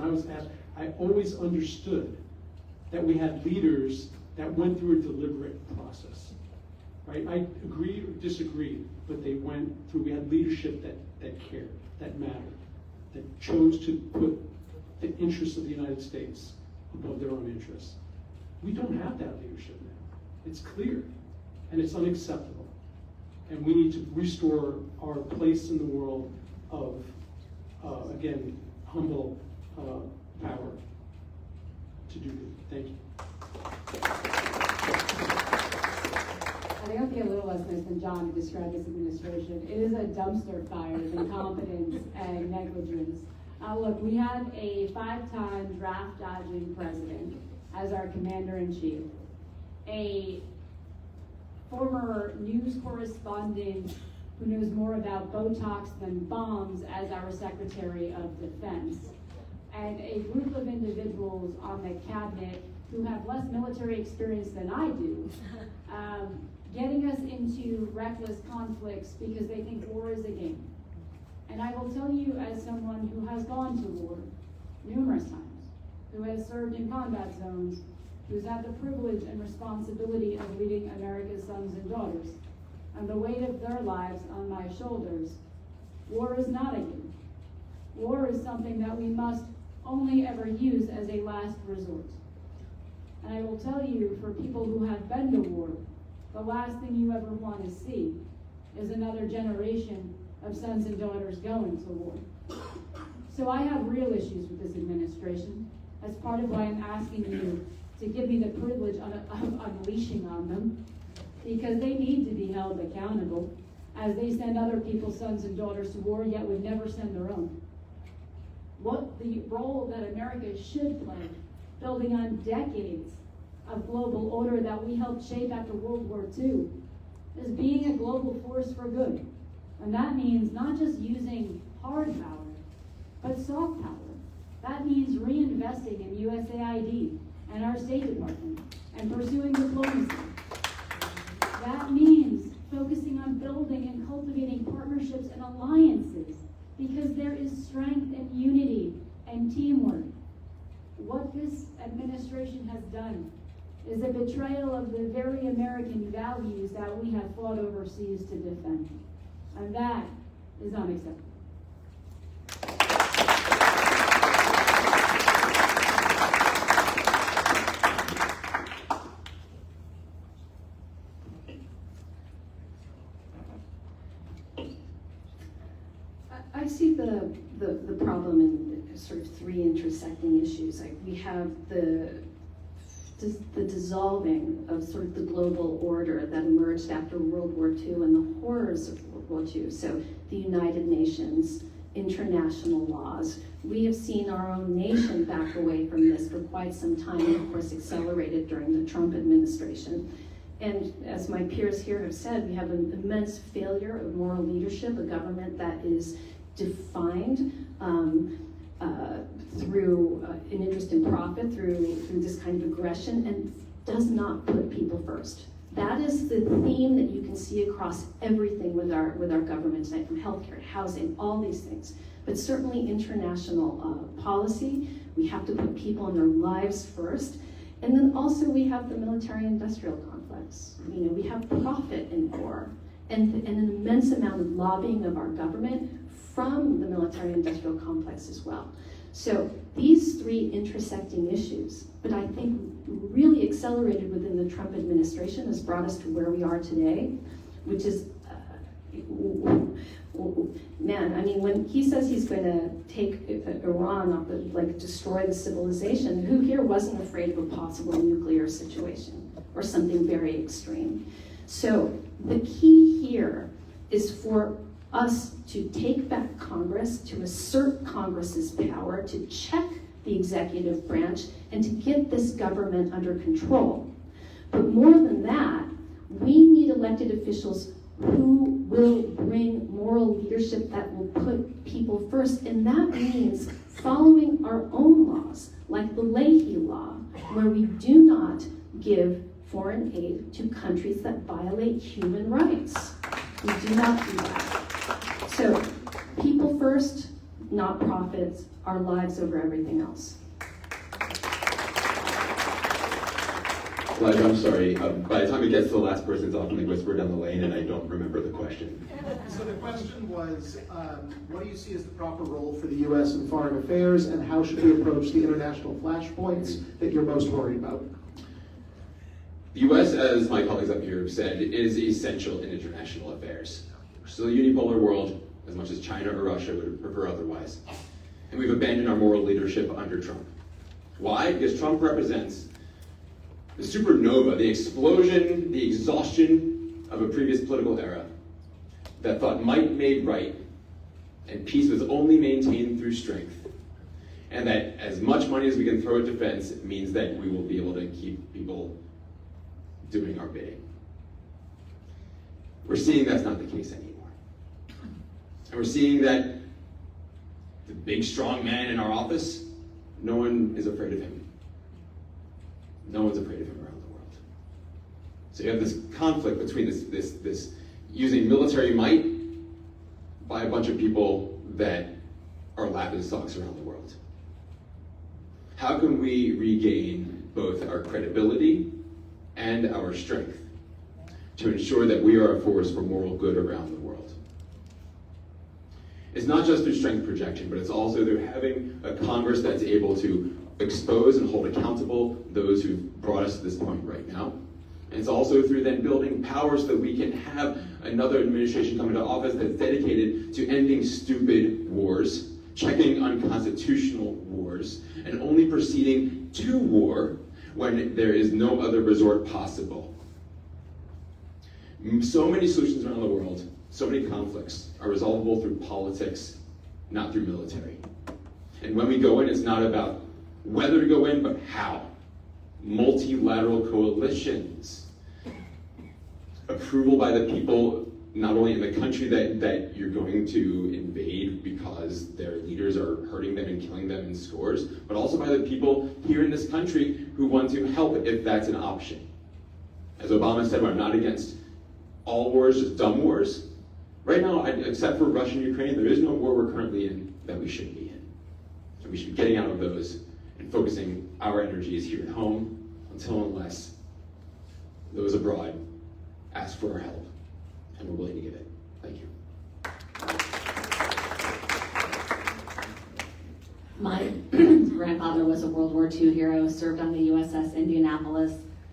I always understood that we had leaders that went through a deliberate process, right? I agree or disagree, but they went through, we had leadership that cared, that mattered, that chose to put the interests of the United States above their own interests. We don't have that leadership now. It's clear, and it's unacceptable. And we need to restore our place in the world of, again, humble power to do good. Thank you. I think I'll be a little less nice than John to describe this administration. It is a dumpster fire of incompetence and negligence. Look, we have a 5-time draft-dodging president as our commander-in-chief, a former news correspondent who knows more about Botox than bombs as our Secretary of Defense, and a group of individuals on the cabinet who have less military experience than I do, getting us into reckless conflicts because they think war is a game. And I will tell you, as someone who has gone to war numerous times, who has served in combat zones, who's had the privilege and responsibility of leading America's sons and daughters, and the weight of their lives on my shoulders, war is not a game. War is something that we must only ever use as a last resort. And I will tell you, for people who have been to war, the last thing you ever want to see is another generation of sons and daughters going to war. So I have real issues with this administration. That's part of why I'm asking you to give me the privilege of unleashing on them, because they need to be held accountable as they send other people's sons and daughters to war, yet would never send their own. What the role that America should play, building on decades of global order that we helped shape after World War II, is being a global force for good. And that means not just using hard power, but soft power. That means reinvesting in USAID and our State Department and pursuing diplomacy. That means focusing on building and cultivating partnerships and alliances, because there is strength and unity and teamwork. What this administration has done is a betrayal of the very American values that we have fought overseas to defend. And that is unacceptable. I see the problem in sort of 3 intersecting issues. Like, we have the dissolving of sort of the global order that emerged after World War II and the horrors of World War II. So the United Nations, international laws. We have seen our own nation back away from this for quite some time, and of course accelerated during the Trump administration. And as my peers here have said, we have an immense failure of moral leadership, a government that is defined through an interest in profit, through this kind of aggression, and does not put people first. That is the theme that you can see across everything with our government tonight, from healthcare, housing, all these things. But certainly international policy, we have to put people and their lives first. And then also we have the military-industrial complex. You know, we have profit in war, and an immense amount of lobbying of our government from the military-industrial complex as well. So these 3 intersecting issues, but I think really accelerated within the Trump administration, has brought us to where we are today, which is, man, I mean, when he says he's going to take Iran off, like destroy the civilization, who here wasn't afraid of a possible nuclear situation or something very extreme? So the key here is for us to take back Congress, to assert Congress's power, to check the executive branch, and to get this government under control. But more than that, we need elected officials who will bring moral leadership that will put people first. And that means following our own laws, like the Leahy Law, where we do not give foreign aid to countries that violate human rights. We do not do that. So, people first, not profits, our lives over everything else. Elijah, I'm sorry. By the time it gets to the last person, it's often like whisper down the lane, and I don't remember the question. So the question was, what do you see as the proper role for the U.S. in foreign affairs, and how should we approach the international flashpoints that you're most worried about? The U.S., as my colleagues up here have said, is essential in international affairs. We're still a unipolar world, as much as China or Russia would prefer otherwise. And we've abandoned our moral leadership under Trump. Why? Because Trump represents the supernova, the explosion, the exhaustion of a previous political era that thought might made right and peace was only maintained through strength. And that as much money as we can throw at defense means that we will be able to keep people doing our bidding. We're seeing that's not the case anymore. And we're seeing that the big strong man in our office, no one is afraid of him. No one's afraid of him around the world. So you have this conflict between this using military might by a bunch of people that are laughingstocks around the world. How can we regain both our credibility and our strength to ensure that we are a force for moral good around the world? It's not just through strength projection, but it's also through having a Congress that's able to expose and hold accountable those who've brought us to this point right now. And it's also through then building power so that we can have another administration come into office that's dedicated to ending stupid wars, checking unconstitutional wars, and only proceeding to war when there is no other resort possible. So many solutions around the world, so many conflicts are resolvable through politics, not through military. And when we go in, it's not about whether to go in, but how. Multilateral coalitions. Approval by the people, not only in the country that you're going to invade because their leaders are hurting them and killing them in scores, but also by the people here in this country who want to help if that's an option. As Obama said, I'm not against all wars, just dumb wars. Right now, except for Russia and Ukraine, there is no war we're currently in that we shouldn't be in. And we should be getting out of those and focusing our energies here at home until and unless those abroad ask for our help, and we're willing to give it. Thank you. My grandfather was a World War II hero, served on the USS Indianapolis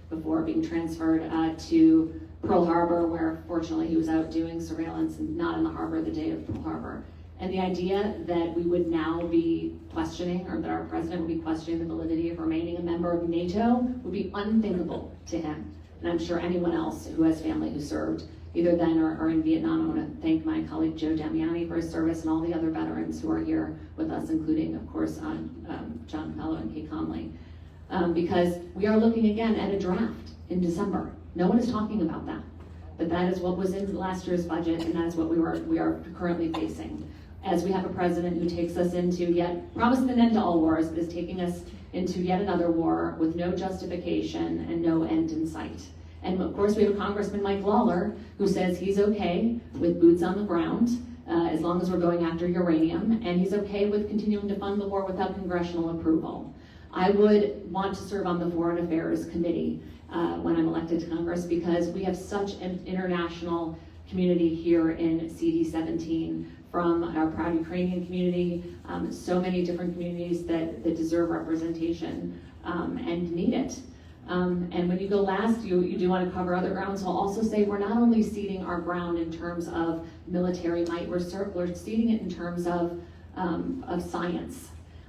before being transferred to Pearl Harbor, where fortunately he was out doing surveillance and not in the harbor the day of Pearl Harbor. And the idea that we would now be questioning, or that our president would be questioning the validity of remaining a member of NATO would be unthinkable to him. And I'm sure anyone else who has family who served either then or in Vietnam. I want to thank my colleague Joe Damiani for his service and all the other veterans who are here with us, including, of course, John Cappello and Cait Conley. Because we are looking again at a draft in December. No one is talking about that. But that is what was in last year's budget, and that is what we are currently facing. As we have a president who takes us into promised an end to all wars, but is taking us into yet another war with no justification and no end in sight. And of course, we have Congressman Mike Lawler, who says he's okay with boots on the ground, as long as we're going after uranium, and he's okay with continuing to fund the war without congressional approval. I would want to serve on the Foreign Affairs Committee when I'm elected to Congress, because we have such an international community here in CD17, from our proud Ukrainian community, so many different communities that deserve representation and need it. And when you go last, you do want to cover other ground. So I'll also say we're not only ceding our ground in terms of military might, we're ceding it in terms of science.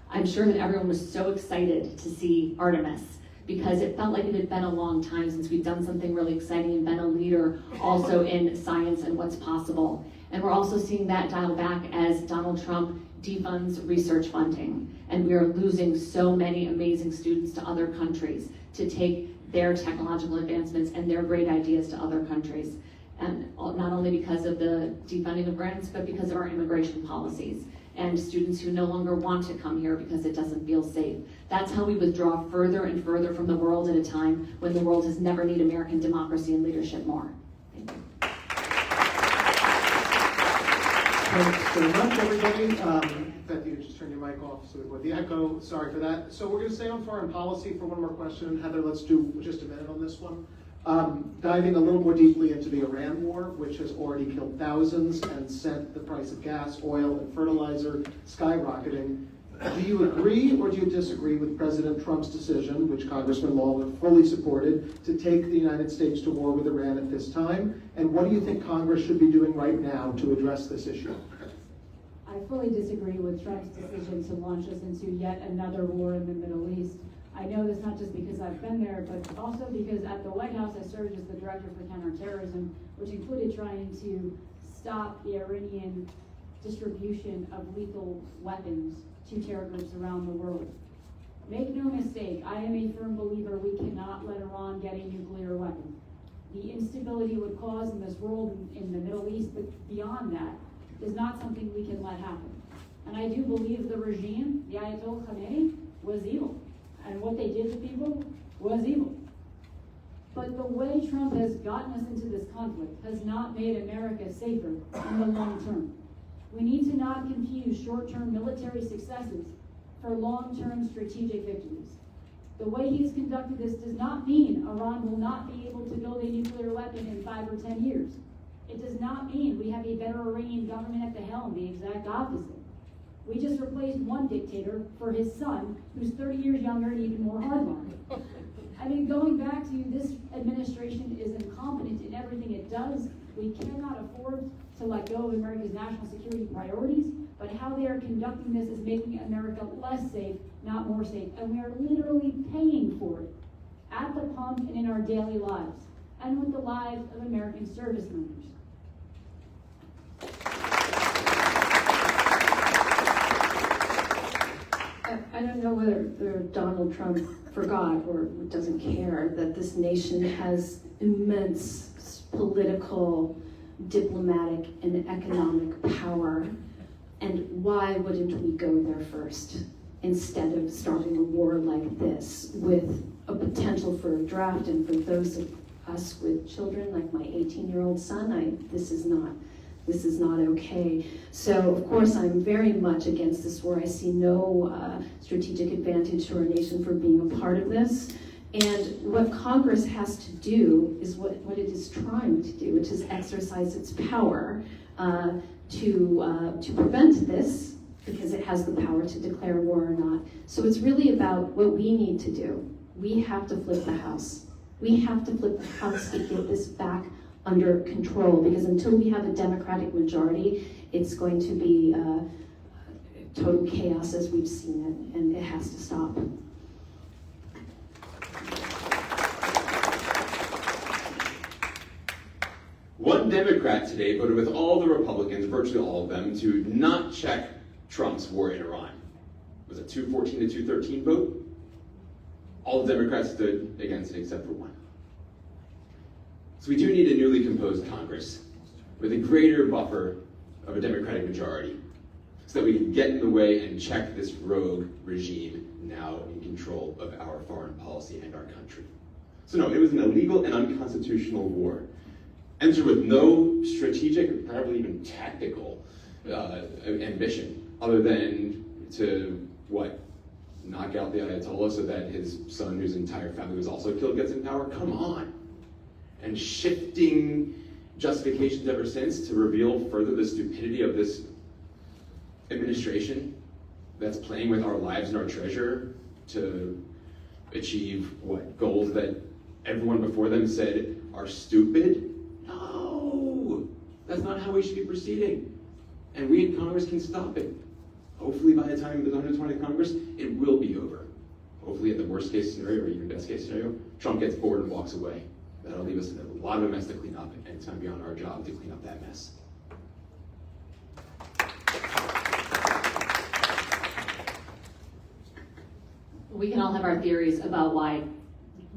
I'm sure that everyone was so excited to see Artemis, because it felt like it had been a long time since we'd done something really exciting and been a leader also in science and what's possible. And we're also seeing that dial back as Donald Trump defunds research funding. And we are losing so many amazing students to other countries to take their technological advancements and their great ideas to other countries. And not only because of the defunding of grants, but because of our immigration policies and students who no longer want to come here because it doesn't feel safe. That's how we withdraw further and further from the world at a time when the world has never needed American democracy and leadership more. Thank you. Thanks very much, everybody. Beth, you just turn your mic off so we avoid the echo. Sorry for that. So we're going to stay on foreign policy for one more question. Heather, let's do just a minute on this one. Diving a little more deeply into the Iran war, which has already killed thousands and sent the price of gas, oil, and fertilizer skyrocketing. Do you agree or do you disagree with President Trump's decision, which Congressman Lawler fully supported, to take the United States to war with Iran at this time? And what do you think Congress should be doing right now to address this issue? I fully disagree with Trump's decision to launch us into yet another war in the Middle East. I know this not just because I've been there, but also because at the White House I served as the director for counterterrorism, which included trying to stop the Iranian distribution of lethal weapons to terror groups around the world. Make no mistake, I am a firm believer we cannot let Iran get a nuclear weapon. The instability it would cause in this world, in the Middle East, but beyond that, is not something we can let happen. And I do believe the regime, the Ayatollah Khamenei, was evil. And what they did to people was evil. But the way Trump has gotten us into this conflict has not made America safer in the long term. We need to not confuse short-term military successes for long-term strategic victories. The way he's conducted this does not mean Iran will not be able to build a nuclear weapon in 5 or 10 years. It does not mean we have a better Iranian government at the helm, the exact opposite. We just replaced one dictator for his son, who's 30 years younger and even more hardline. I mean, going back to this administration is incompetent in everything it does. We cannot afford to let go of America's national security priorities, but how they are conducting this is making America less safe, not more safe. And we are literally paying for it at the pump and in our daily lives, and with the lives of American service members. I don't know whether Donald Trump forgot or doesn't care that this nation has immense political, diplomatic, and economic power. And why wouldn't we go there first instead of starting a war like this with a potential for a draft? And for those of us with children, like my 18-year-old son, this is not okay. So, of course, I'm very much against this war. I see no strategic advantage to our nation for being a part of this. And what Congress has to do is what it is trying to do, which is exercise its power to prevent this, because it has the power to declare war or not. So it's really about what we need to do. We have to flip the House. We have to flip the House to get this back under control, because until we have a Democratic majority, it's going to be total chaos as we've seen it, and it has to stop. One Democrat today voted with all the Republicans, virtually all of them, to not check Trump's war in Iran. It was a 214 to 213 vote. All the Democrats stood against it except for one. So we do need a newly composed Congress with a greater buffer of a Democratic majority so that we can get in the way and check this rogue regime now in control of our foreign policy and our country. So no, it was an illegal and unconstitutional war, entered with no strategic, probably even tactical ambition other than to, knock out the Ayatollah so that his son, whose entire family was also killed, gets in power? Come on. And shifting justifications ever since to reveal further the stupidity of this administration that's playing with our lives and our treasure to achieve goals that everyone before them said are stupid? No, that's not how we should be proceeding. And we in Congress can stop it. Hopefully by the time there's 120th Congress, it will be over. Hopefully at the worst case scenario, or even best case scenario, Trump gets bored and walks away. That'll leave us a lot of a mess to clean up, and it's going to be on our job to clean up that mess. We can all have our theories about why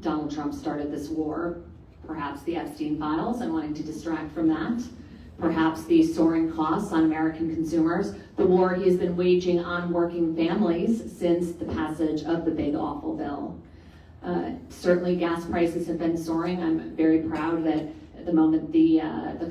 Donald Trump started this war. Perhaps the Epstein files and wanting to distract from that. Perhaps the soaring costs on American consumers. The war he has been waging on working families since the passage of the Big Awful Bill. Certainly gas prices have been soaring. I'm very proud that at the moment the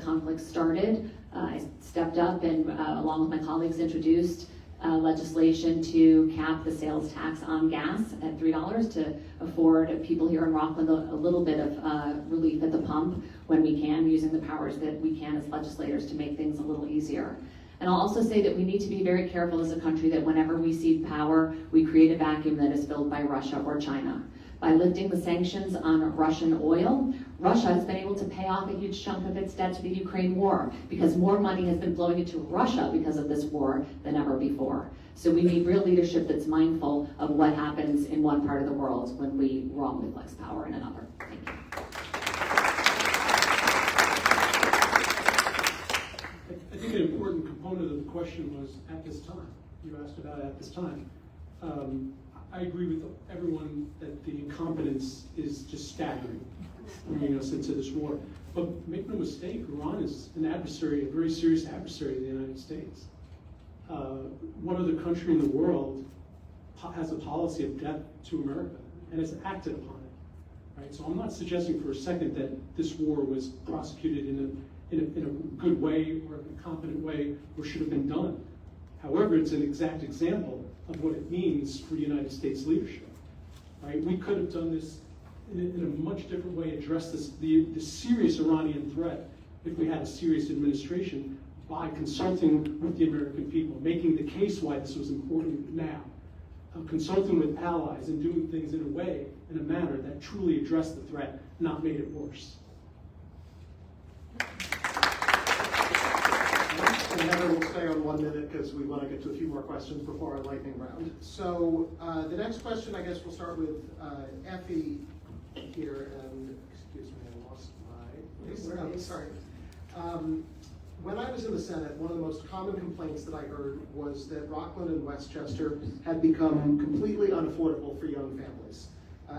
conflict started, I stepped stepped up and along with my colleagues introduced legislation to cap the sales tax on gas at $3 to afford people here in Rockland a little bit of relief at the pump when we can, using the powers that we can as legislators to make things a little easier. And I'll also say that we need to be very careful as a country that whenever we cede power, we create a vacuum that is filled by Russia or China. By lifting the sanctions on Russian oil, Russia has been able to pay off a huge chunk of its debt to the Ukraine war because more money has been flowing into Russia because of this war than ever before. So we need real leadership that's mindful of what happens in one part of the world when we wrongly flex power in another. Thank you. I think an important component of the question was at this time. You asked about at this time. I agree with everyone that the incompetence is just staggering, bringing us into this war. But make no mistake, Iran is an adversary, a very serious adversary of the United States. What other country in the world has a policy of death to America and has acted upon it? Right? So I'm not suggesting for a second that this war was prosecuted in a good way or a competent way or should have been done. However, it's an exact example of what it means for United States leadership. Right? We could have done this in a much different way, address the serious Iranian threat if we had a serious administration by consulting with the American people, making the case why this was important now, consulting with allies and doing things in a way, in a manner that truly addressed the threat, not made it worse. And Heather will stay on 1 minute because we want to get to a few more questions before our lightning round. So the next question, I guess we'll start with Effie here. And excuse me, I lost my place. Sorry. When I was in the Senate, one of the most common complaints that I heard was that Rockland and Westchester had become completely unaffordable for young families.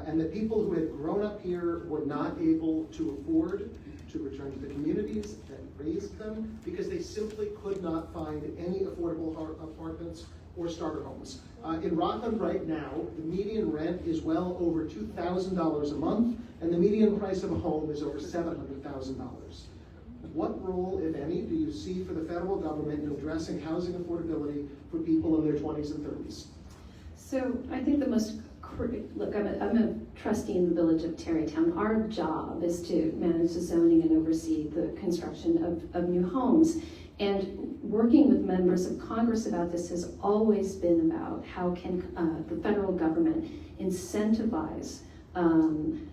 And that people who had grown up here were not able to afford to return to the communities that raised them because they simply could not find any affordable apartments or starter homes. In Rockland right now, the median rent is well over $2,000 a month, and the median price of a home is over $700,000. What role, if any, do you see for the federal government in addressing housing affordability for people in their 20s and 30s? So I think the most look, I'm a trustee in the village of Tarrytown. Our job is to manage the zoning and oversee the construction of new homes. And working with members of Congress about this has always been about how can the federal government incentivize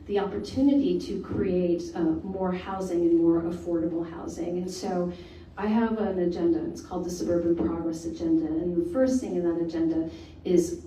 the opportunity to create more housing and more affordable housing. And so I have an agenda, it's called the Suburban Progress Agenda, and the first thing in that agenda is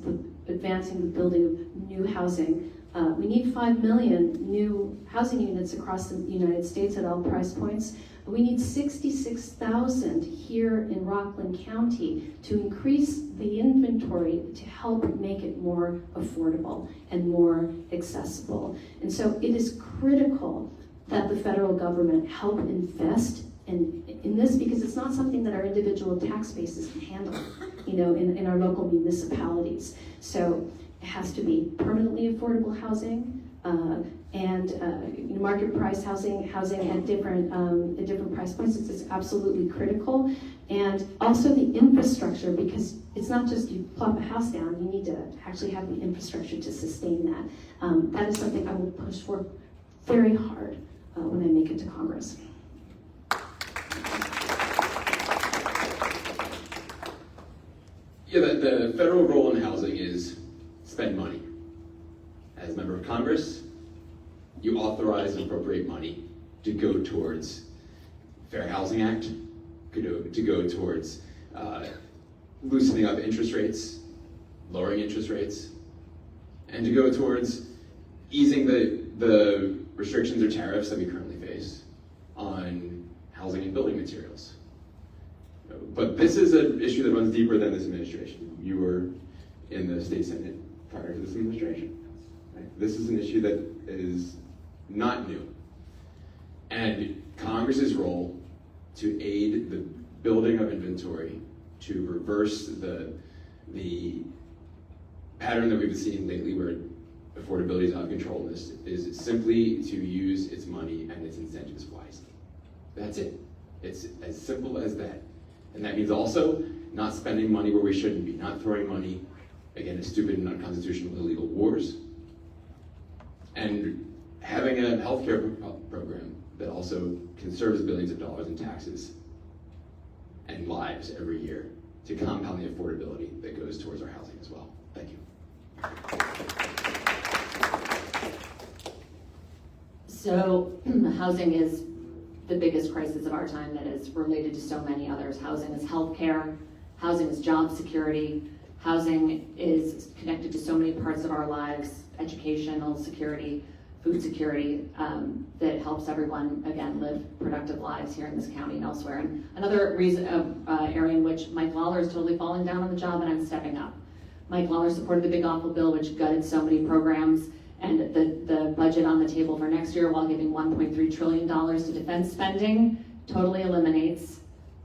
advancing the building of new housing. We need 5 million new housing units across the United States at all price points. We need 66,000 here in Rockland County to increase the inventory to help make it more affordable and more accessible. And so it is critical that the federal government help invest in this, because it's not something that our individual tax bases can handle, in our local municipalities. So it has to be permanently affordable housing, and market price housing at different price points. It's absolutely critical. And also the infrastructure, because it's not just you plop a house down, you need to actually have the infrastructure to sustain that. That is something I will push for very hard when I make it to Congress. Yeah, the federal role in housing is spend money. As a member of Congress, you authorize and appropriate money to go towards Fair Housing Act, to go towards loosening up interest rates, lowering interest rates, and to go towards easing the restrictions or tariffs that we currently face on housing and building materials. But this is an issue that runs deeper than this administration. You were in the state senate prior to this administration. Right? This is an issue that is not new. And Congress's role to aid the building of inventory, to reverse the pattern that we've been seeing lately where affordability is out of control, is simply to use its money and its incentives wisely. That's it. It's as simple as that. And that means also not spending money where we shouldn't be, not throwing money, again, in stupid and unconstitutional illegal wars, and having a healthcare program that also conserves billions of dollars in taxes and lives every year to compound the affordability that goes towards our housing as well. Thank you. So housing is the biggest crisis of our time that is related to so many others. Housing is healthcare, housing is job security, housing is connected to so many parts of our lives, educational security, food security, that helps everyone, again, live productive lives here in this county and elsewhere. And another reason, area in which Mike Lawler is totally falling down on the job and I'm stepping up. Mike Lawler supported the Big Awful Bill, which gutted so many programs, and the budget on the table for next year, while giving $1.3 trillion to defense spending, totally eliminates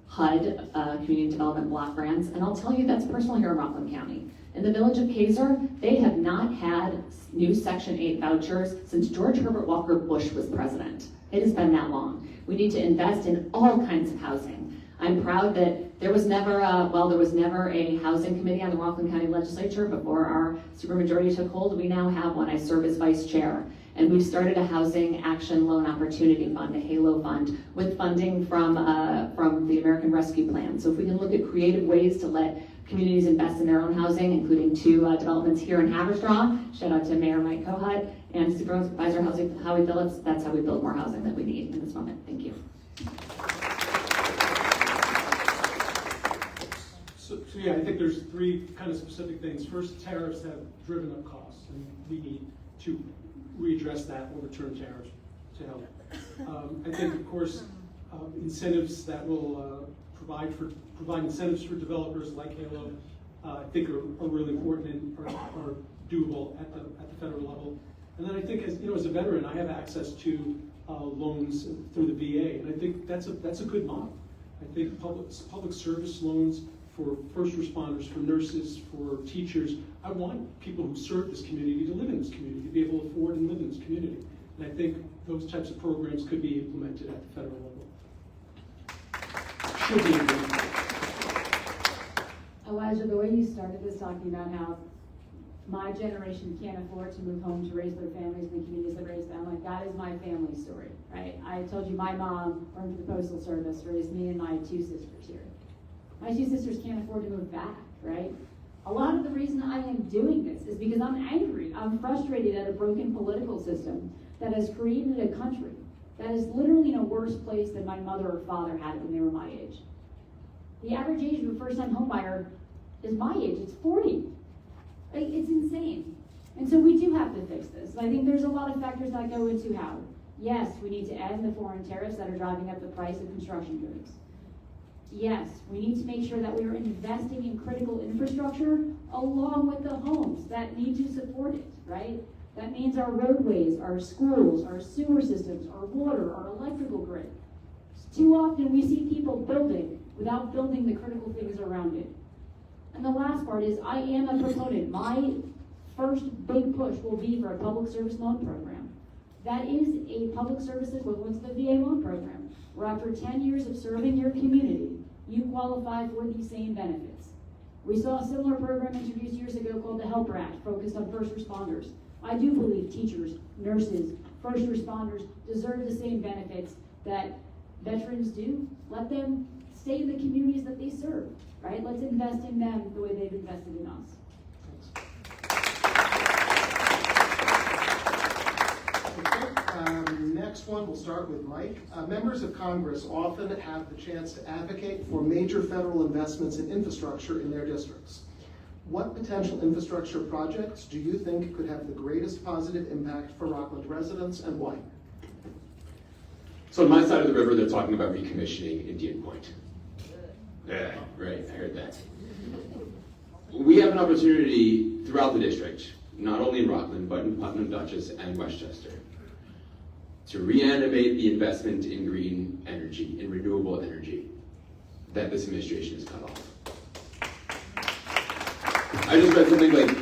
HUD, Community Development Block Grants. And I'll tell you, that's personal here in Rockland County. In the village of Kaiser, they have not had new Section 8 vouchers since George Herbert Walker Bush was president. It has been that long. We need to invest in all kinds of housing. I'm proud that there was never a housing committee on the Rockland County Legislature before our supermajority took hold. We now have one. I serve as vice chair. And we've started a Housing Action Loan Opportunity Fund, a HALO fund, with funding from the American Rescue Plan. So if we can look at creative ways to let communities invest in their own housing, including 2 developments here in Haverstraw. Shout out to Mayor Mike Kohut and Supervisor Howie Phillips. That's how we build more housing that we need in this moment. Thank you. So yeah, I think there's 3 kind of specific things. First, tariffs have driven up costs, and we need to readdress that, overturn tariffs to help. I think, of course, incentives that will provide incentives for developers like HALO, I think are really important and are doable at the federal level. And then I think, as a veteran, I have access to loans through the VA, and I think that's a good model. I think public service loans for first responders, for nurses, for teachers. I want people who serve this community to live in this community, to be able to afford and live in this community. And I think those types of programs could be implemented at the federal level. Should be implemented. Elijah, the way you started this talking about how my generation can't afford to move home to raise their families in the communities that raise them, like, that is my family story, right? I told you my mom worked for the Postal Service, raised me and my 2 sisters here. My 2 sisters can't afford to move back, right? A lot of the reason I am doing this is because I'm angry. I'm frustrated at a broken political system that has created a country that is literally in a worse place than my mother or father had it when they were my age. The average age of a first-time homebuyer is my age. It's 40. It's insane. And so we do have to fix this. And I think there's a lot of factors that go into how. Yes, we need to end the foreign tariffs that are driving up the price of construction goods. Yes, we need to make sure that we are investing in critical infrastructure along with the homes that need to support it, right? That means our roadways, our schools, our sewer systems, our water, our electrical grid. Too often we see people building without building the critical things around it. And the last part is, I am a proponent. My first big push will be for a public service loan program. That is a public service equivalent to the VA loan program, where after 10 years of serving your community, you qualify for the same benefits. We saw a similar program introduced years ago called the Helper Act, focused on first responders. I do believe teachers, nurses, first responders deserve the same benefits that veterans do. Let them stay in the communities that they serve, right? Let's invest in them the way they've invested in us. Next one, we'll start with Mike. Members of Congress often have the chance to advocate for major federal investments in infrastructure in their districts. What potential infrastructure projects do you think could have the greatest positive impact for Rockland residents, and why? So on my side of the river, they're talking about recommissioning Indian Point. Yeah, right, I heard that. We have an opportunity throughout the district, not only in Rockland, but in Putnam, Dutchess, and Westchester, to reanimate the investment in green energy, in renewable energy, that this administration has cut off. I just read something like,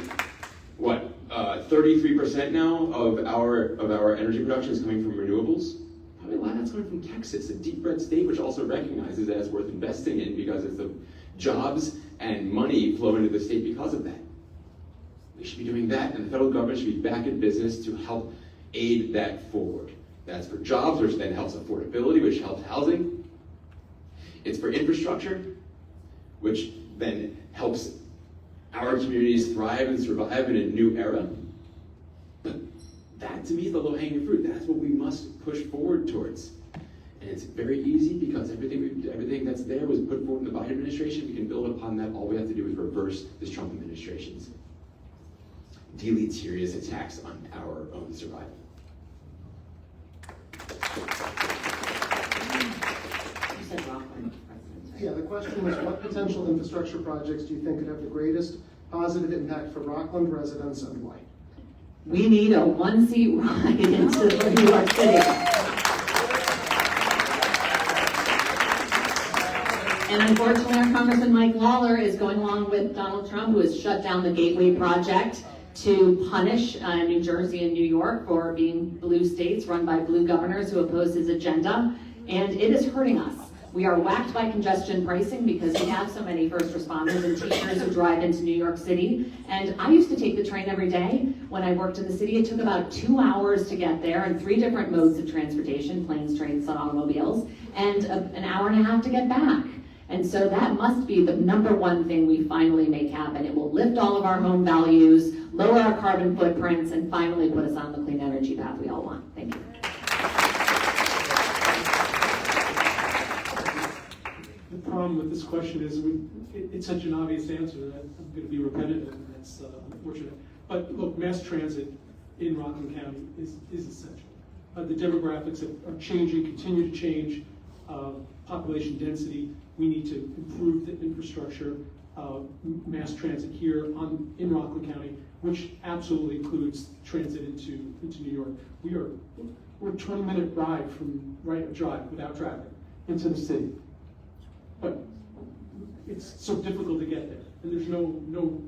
33% now of our energy production is coming from renewables. Probably a lot of that's coming from Texas, a deep red state which also recognizes that it's worth investing in because it's the jobs and money flow into the state because of that. We should be doing that, and the federal government should be back in business to help aid that forward. That's for jobs, which then helps affordability, which helps housing. It's for infrastructure, which then helps our communities thrive and survive in a new era. But that, to me, is the low-hanging fruit. That's what we must push forward towards. And it's very easy because everything that's there was put forward in the Biden administration. We can build upon that. All we have to do is reverse this Trump administration's deleterious attacks on our own survival. You said Rockland. Yeah, the question was, what potential infrastructure projects do you think could have the greatest positive impact for Rockland residents and why? We need a one-seat ride into New York City. And unfortunately, our Congressman Mike Lawler is going along with Donald Trump, who has shut down the Gateway Project to punish New Jersey and New York for being blue states run by blue governors who oppose his agenda. And it is hurting us. We are whacked by congestion pricing because we have so many first responders and teachers who drive into New York City. And I used to take the train every day. When I worked in the city, it took about 2 hours to get there and 3 different modes of transportation, planes, trains, and automobiles, and an hour and a half to get back. And so that must be the #1 thing we finally make happen. It will lift all of our home values, lower our carbon footprints, and finally put us on the clean energy path we all want. Thank you. The problem with this question is it's such an obvious answer that I'm going to be repetitive, and that's unfortunate. But look, mass transit in Rockland County is essential. The demographics are changing, continue to change. Population density, we need to improve the infrastructure, mass transit here in Rockland County, which absolutely includes transit into New York. We're a 20-minute ride from drive without traffic into the city. But it's so difficult to get there, and there's no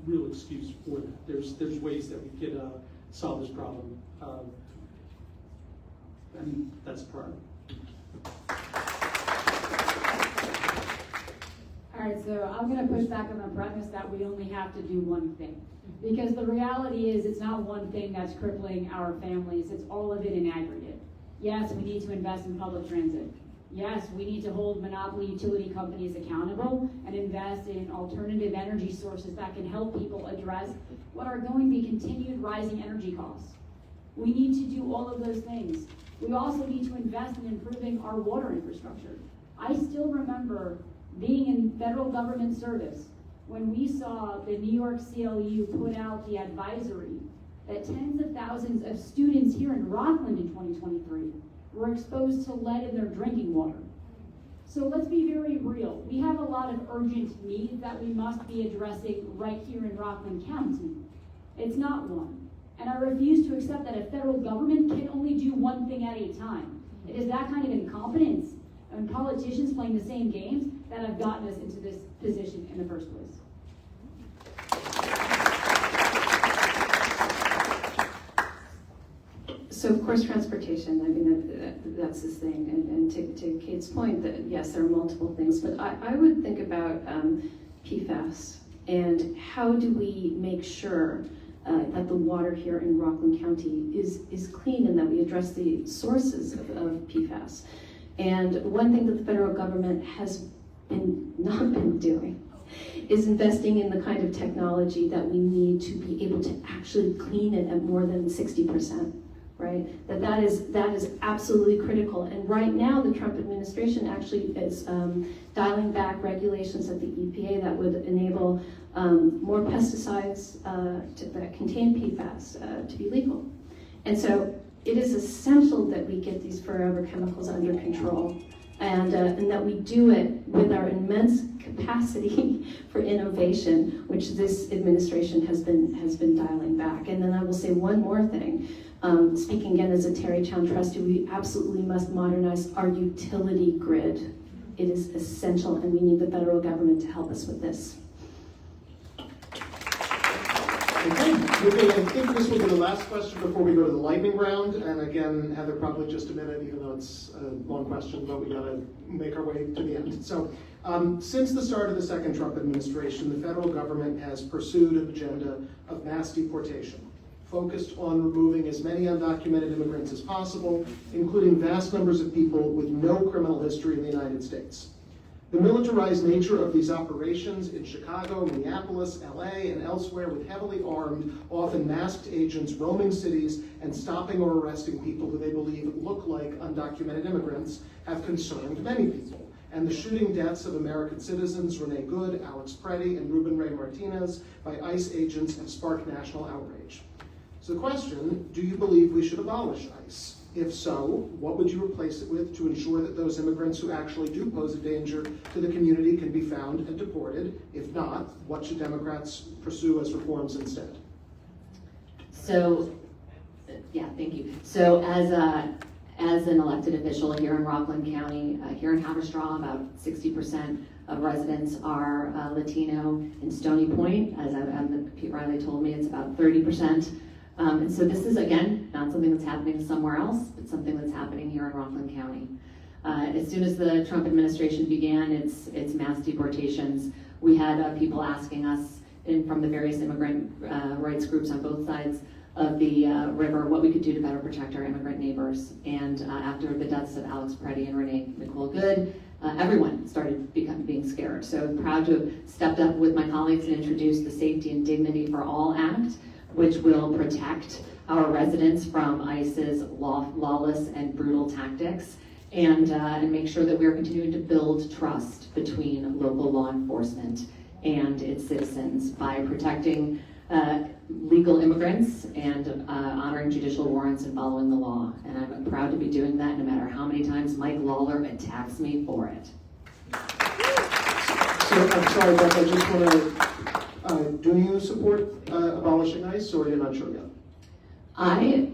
real excuse for that. There's ways that we could solve this problem, and that's a priority. All right, so I'm going to push back on the premise that we only have to do one thing. Because the reality is it's not one thing that's crippling our families, it's all of it in aggregate. Yes, we need to invest in public transit. Yes, we need to hold monopoly utility companies accountable and invest in alternative energy sources that can help people address what are going to be continued rising energy costs. We need to do all of those things. We also need to invest in improving our water infrastructure. I still remember being in federal government service when we saw the New York CLU put out the advisory that tens of thousands of students here in Rockland in 2023 were exposed to lead in their drinking water. So let's be very real. We have a lot of urgent needs that we must be addressing right here in Rockland County. It's not one. And I refuse to accept that a federal government can only do one thing at a time. It is that kind of incompetence and politicians playing the same games that have gotten us into this position in the first place. So of course, transportation, I mean, that's this thing. And to Cait's point, that yes, there are multiple things, but I would think about PFAS and how do we make sure that the water here in Rockland County is clean and that we address the sources of PFAS. And one thing that the federal government has not been doing is investing in the kind of technology that we need to be able to actually clean it at more than 60%, right? That is absolutely critical. And right now, the Trump administration actually is dialing back regulations at the EPA that would enable more pesticides that contain PFAS to be legal. And so it is essential that we get these forever chemicals under control, and that we do it with our immense capacity for innovation, which this administration has been dialing back. And then I will say one more thing. Speaking again as a Tarrytown trustee, we absolutely must modernize our utility grid. It is essential, and we need the federal government to help us with this. Okay, moving, I think this will be the last question before we go to the lightning round. And again, Heather, probably just a minute, even though it's a long question, but we gotta make our way to the end. So, since the start of the second Trump administration, the federal government has pursued an agenda of mass deportation, focused on removing as many undocumented immigrants as possible, including vast numbers of people with no criminal history in the United States. The militarized nature of these operations in Chicago, Minneapolis, LA, and elsewhere with heavily armed, often masked agents roaming cities and stopping or arresting people who they believe look like undocumented immigrants have concerned many people. And the shooting deaths of American citizens Renee Good, Alex Preddy, and Ruben Ray Martinez by ICE agents have sparked national outrage. So the question, do you believe we should abolish ICE? If so, what would you replace it with to ensure that those immigrants who actually do pose a danger to the community can be found and deported? If not, what should Democrats pursue as reforms instead? So, yeah, thank you. So as an elected official here in Rockland County, here in Haverstraw, about 60% of residents are Latino. In Stony Point, as Pete Riley told me, it's about 30%. And so this is, again, not something that's happening somewhere else, but something that's happening here in Rockland County. As soon as the Trump administration began its mass deportations, we had people asking us from the various immigrant rights groups on both sides of the river what we could do to better protect our immigrant neighbors. And after the deaths of Alex Preddy and Renee Nicole Good, everyone started being scared. So I'm proud to have stepped up with my colleagues and introduced the Safety and Dignity for All Act, which will protect our residents from ICE's lawless and brutal tactics, and make sure that we're continuing to build trust between local law enforcement and its citizens by protecting legal immigrants and honoring judicial warrants and following the law. And I'm proud to be doing that no matter how many times Mike Lawler attacks me for it. So, I'm sorry, Beth, I just want to, do you support abolishing ICE, or you're not sure yet? I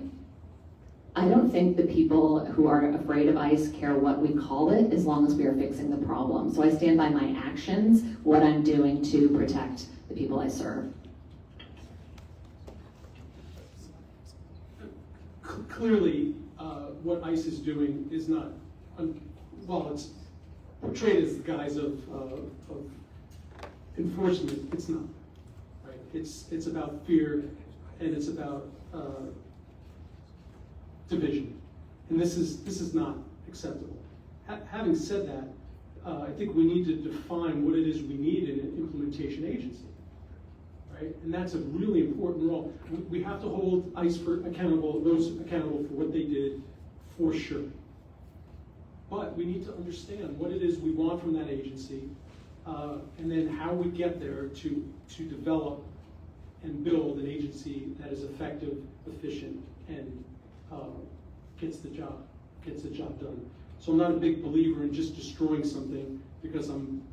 don't think the people who are afraid of ICE care what we call it as long as we are fixing the problem. So I stand by my actions, what I'm doing to protect the people I serve. Clearly, what ICE is doing is not, well, it's portrayed as the guise of enforcement. It's not, right? It's about fear, and it's about division, and this is not acceptable. Having said that, I think we need to define what it is we need in an implementation agency, right? And that's a really important role. We have to hold ICE those accountable for what they did, for sure. But we need to understand what it is we want from that agency, and then how we get there to develop and build an agency that is effective, efficient, and gets the job done. So I'm not a big believer in just destroying something because I'm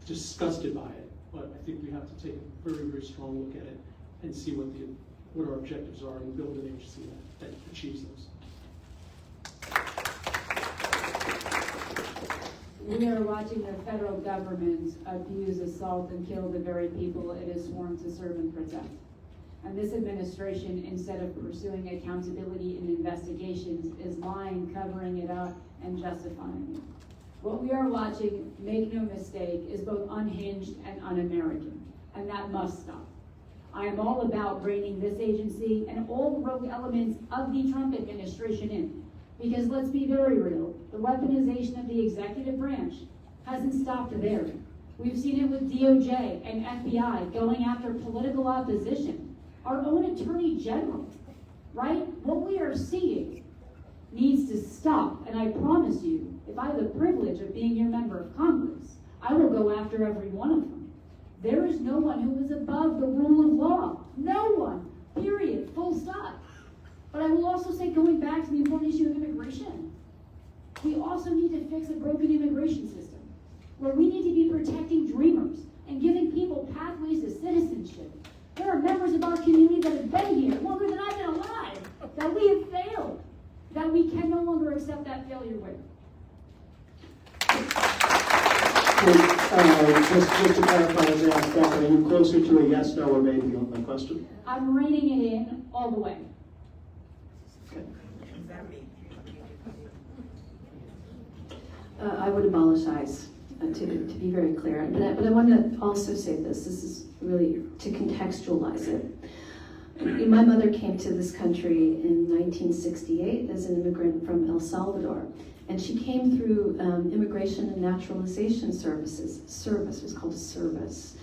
disgusted by it. But I think we have to take a very, very strong look at it and see what our objectives are and build an agency that achieves those. We are watching the federal government abuse, assault, and kill the very people it is sworn to serve and protect. And this administration, instead of pursuing accountability and investigations, is lying, covering it up, and justifying it. What we are watching, make no mistake, is both unhinged and un-American, and that must stop. I am all about bringing this agency and all the rogue elements of the Trump administration in. Because let's be very real, the weaponization of the executive branch hasn't stopped there. We've seen it with DOJ and FBI going after political opposition. Our own Attorney General, right? What we are seeing needs to stop. And I promise you, if I have the privilege of being your member of Congress, I will go after every one of them. There is no one who is above the rule of law. No one. Period. Full stop. But I will also say, going back to the important issue of immigration, we also need to fix a broken immigration system, where we need to be protecting dreamers and giving people pathways to citizenship. There are members of our community that have been here longer than I've been alive, that we have failed, that we can no longer accept that failure with. Just to clarify, as I asked Beth, are you closer to a yes, no, or maybe on my question? I'm reining it in all the way. Okay. I would abolish ICE, to be very clear. But I want to also say this is really to contextualize it. My mother came to this country in 1968 as an immigrant from El Salvador. And she came through Immigration and Naturalization Services. Service was called a service.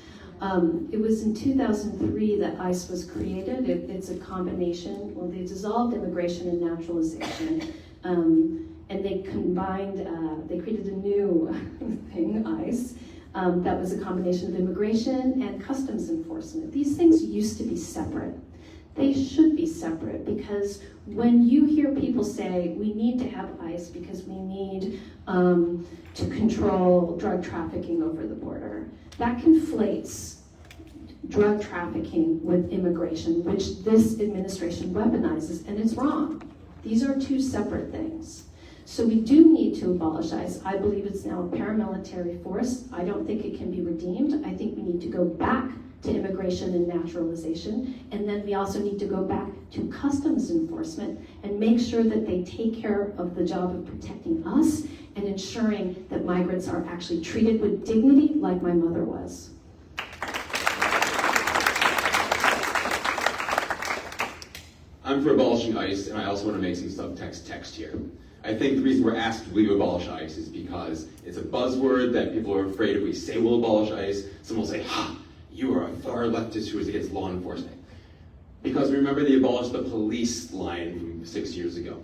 It was in 2003 that ICE was created. It's a combination. Well, they dissolved Immigration and Naturalization, and they combined. They created a new thing, ICE. That was a combination of immigration and customs enforcement. These things used to be separate. They should be separate, because when you hear people say we need to have ICE because we need to control drug trafficking over the border, that conflates drug trafficking with immigration, which this administration weaponizes, and it's wrong. These are two separate things. So we do need to abolish ICE. I believe it's now a paramilitary force. I don't think it can be redeemed. I think we need to go back to immigration and naturalization, and then we also need to go back to customs enforcement and make sure that they take care of the job of protecting us and ensuring that migrants are actually treated with dignity like my mother was. I'm for abolishing ICE, and I also want to make some subtext here. I think the reason we're asked to abolish ICE is because it's a buzzword that people are afraid if we say we'll abolish ICE, someone will say, ha, you are a far leftist who is against law enforcement. Because remember the abolish the police line from 6 years ago.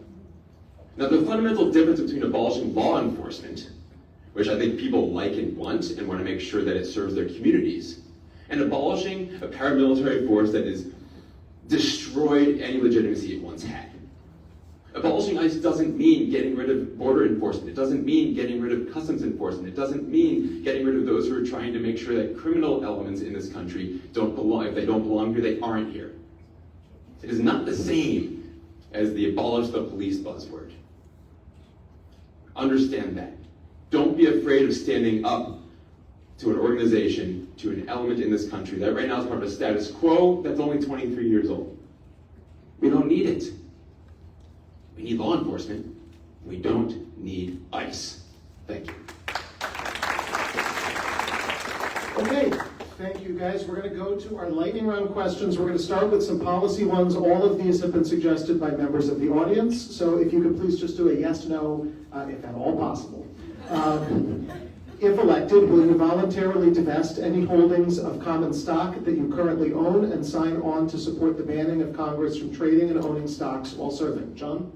Now the fundamental difference between abolishing law enforcement, which I think people like and want to make sure that it serves their communities, and abolishing a paramilitary force that has destroyed any legitimacy it once had. Abolishing ICE doesn't mean getting rid of border enforcement. It doesn't mean getting rid of customs enforcement. It doesn't mean getting rid of those who are trying to make sure that criminal elements in this country don't belong. If they don't belong here, they aren't here. It is not the same as the abolish the police buzzword. Understand that. Don't be afraid of standing up to an organization, to an element in this country that right now is part of a status quo that's only 23 years old. We don't need it. We need law enforcement. We don't need ICE. Thank you. Okay, thank you guys. We're going to go to our lightning round questions. We're going to start with some policy ones. All of these have been suggested by members of the audience. So if you could please just do a yes, no, if at all possible. If elected, will you voluntarily divest any holdings of common stock that you currently own and sign on to support the banning of Congress from trading and owning stocks while serving? John?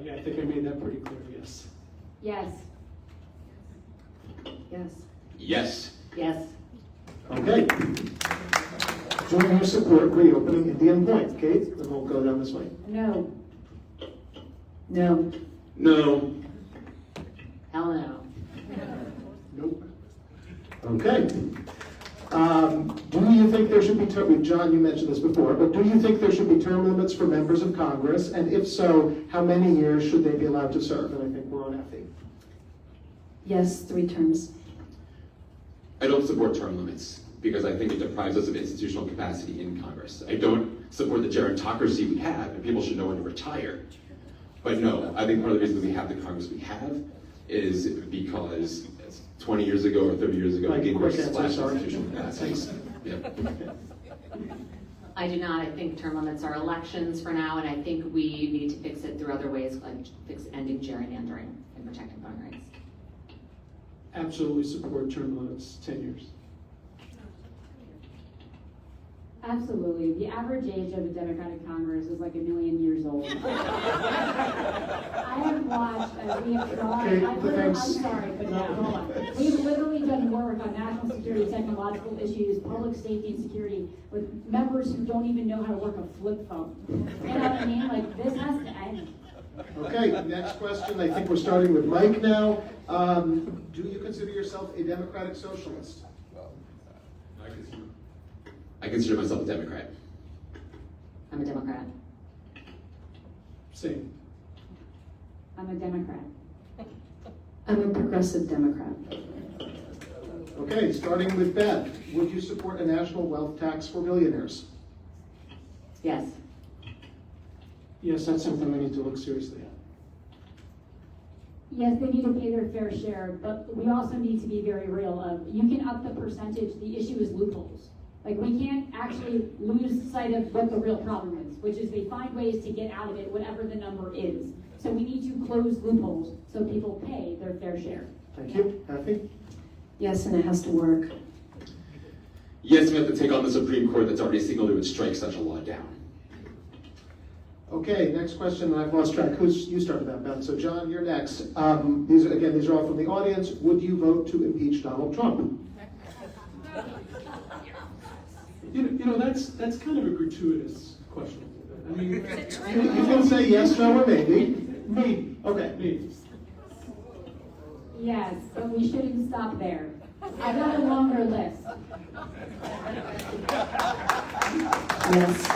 Yeah, I think I made that pretty clear, yes. Yes. Yes. Yes. Yes. Okay. Do you support reopening Indian Point? Cait, then we'll go down this way. No. No. No. Hell no. Nope. Okay. Do you think there should be John, you mentioned this before, but do you think there should be term limits for members of Congress? And if so, how many years should they be allowed to serve? And I think we're on Effie. Yes, 3 terms. I don't support term limits because I think it deprives us of institutional capacity in Congress. I don't support the gerontocracy we have, and people should know when to retire. But no, I think part of the reason we have the Congress we have is because 20 years ago or 30 years ago, Mike, we gave quick our answer, splash sorry. institutional capacity. Yep. I do not. I think term limits are elections for now, and I think we need to fix it through other ways, like ending gerrymandering and protecting voting rights. Absolutely support term limits, 10 years. Absolutely. The average age of the Democratic Congress is like 1,000,000 years old. I have watched as we have tried. Okay, I'm thanks. sorry, but no, hold on. We've literally done work on national security, technological issues, public safety and security with members who don't even know how to work a flip phone. You know what I mean? Like, this has to end. Okay, next question. I think we're starting with Mike now. Do you consider yourself a democratic socialist? I consider myself a Democrat. I'm a Democrat. Same. I'm a Democrat. I'm a progressive Democrat. Okay, starting with Beth, would you support a national wealth tax for billionaires? Yes. Yes, that's something we need to look seriously at. Yes, they need to pay their fair share, but we also need to be very real of, you can up the percentage, the issue is loopholes. Like, we can't actually lose sight of what the real problem is, which is they find ways to get out of it, whatever the number is. So we need to close loopholes so people pay their fair share. Thank you. Effie? Yes, and it has to work. Yes, we have to take on the Supreme Court that's already signaled it would strike such a law down. Okay, next question, and I've lost track. You started that, Beth. So John, you're next. These are all from the audience. Would you vote to impeach Donald Trump? You know, that's kind of a gratuitous question. I mean, You can say yes, no, or maybe. maybe. Okay. Maybe. Yes, but we shouldn't stop there. I've got a longer list. Yes.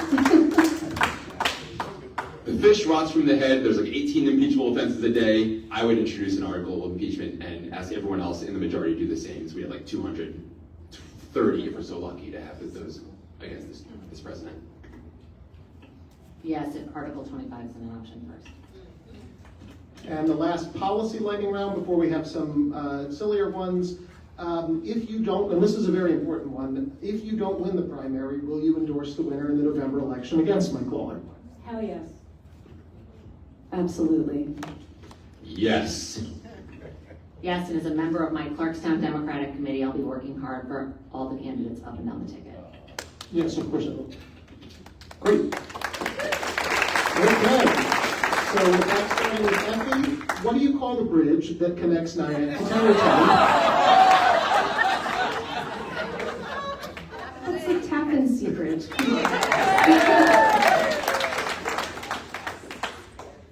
The fish rots from the head. There's like 18 impeachable offenses a day. I would introduce an article of impeachment and ask everyone else in the majority to do the same. So we have like 230 if we're so lucky to have those against this president. Yes, if Article 25 is an option first. And the last policy lightning round before we have some sillier ones. If you don't, and this is a very important one, if you don't win the primary, will you endorse the winner in the November election against Mike Lawler? Hell yes. Absolutely. Yes. Yes, and as a member of my Clarkstown Democratic Committee, I'll be working hard for all the candidates up and down the ticket. Yes, of course I will. Great. Okay. So with that starting with Effie, what do you call the bridge that connects Nyack to Tarrytown? That's the Tappan Zee Bridge.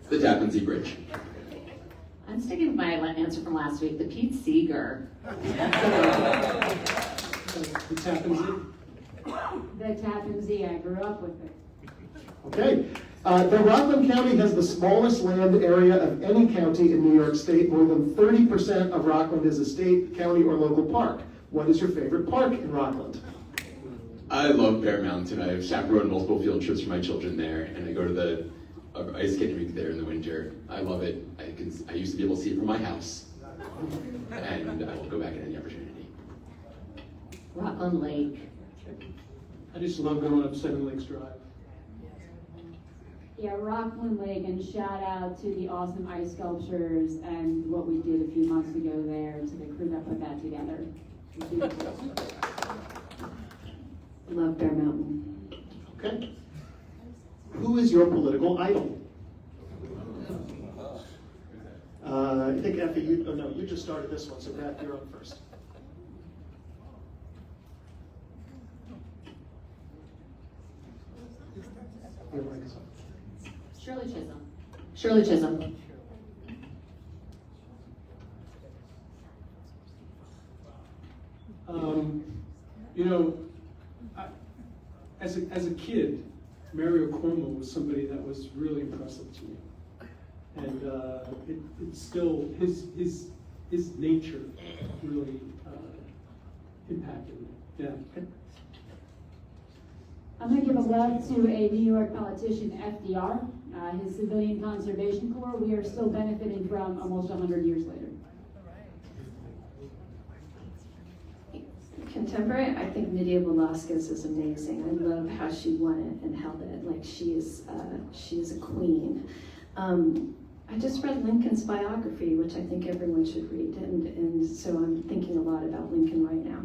The Tappan Zee Bridge. I'm sticking with my answer from last week, the Pete Seeger. It's happened. The Tappan Zee, I grew up with it. Okay. The Rockland County has the smallest land area of any county in New York State. More than 30% of Rockland is a state, county, or local park. What is your favorite park in Rockland? I love Bear Mountain. I've chaperoned multiple field trips for my children there, and I go to the ice skating rink there in the winter. I love it. I used to be able to see it from my house, and I will go back at any opportunity. Rockland Lake. I just love going up Seven Lakes Drive. Yeah, Rockland Lake, and shout out to the awesome ice sculptures and what we did a few months ago there to the crew that put that together. Love Bear Mountain. Okay. Who is your political idol? I think Effie, you just started this one, so Beth, you're up first. Your mic is on. Shirley Chisholm. Shirley Chisholm. You know, as a kid, Mario Cuomo was somebody that was really impressive to me, and it's still his nature really impacted me. Yeah. I'm going to give a love to a New York politician, FDR, his Civilian Conservation Corps. We are still benefiting from almost 100 years later. Contemporary, I think Nydia Velázquez is amazing. I love how she won it and held it. Like she is a queen. I just read Lincoln's biography, which I think everyone should read, and so I'm thinking a lot about Lincoln right now.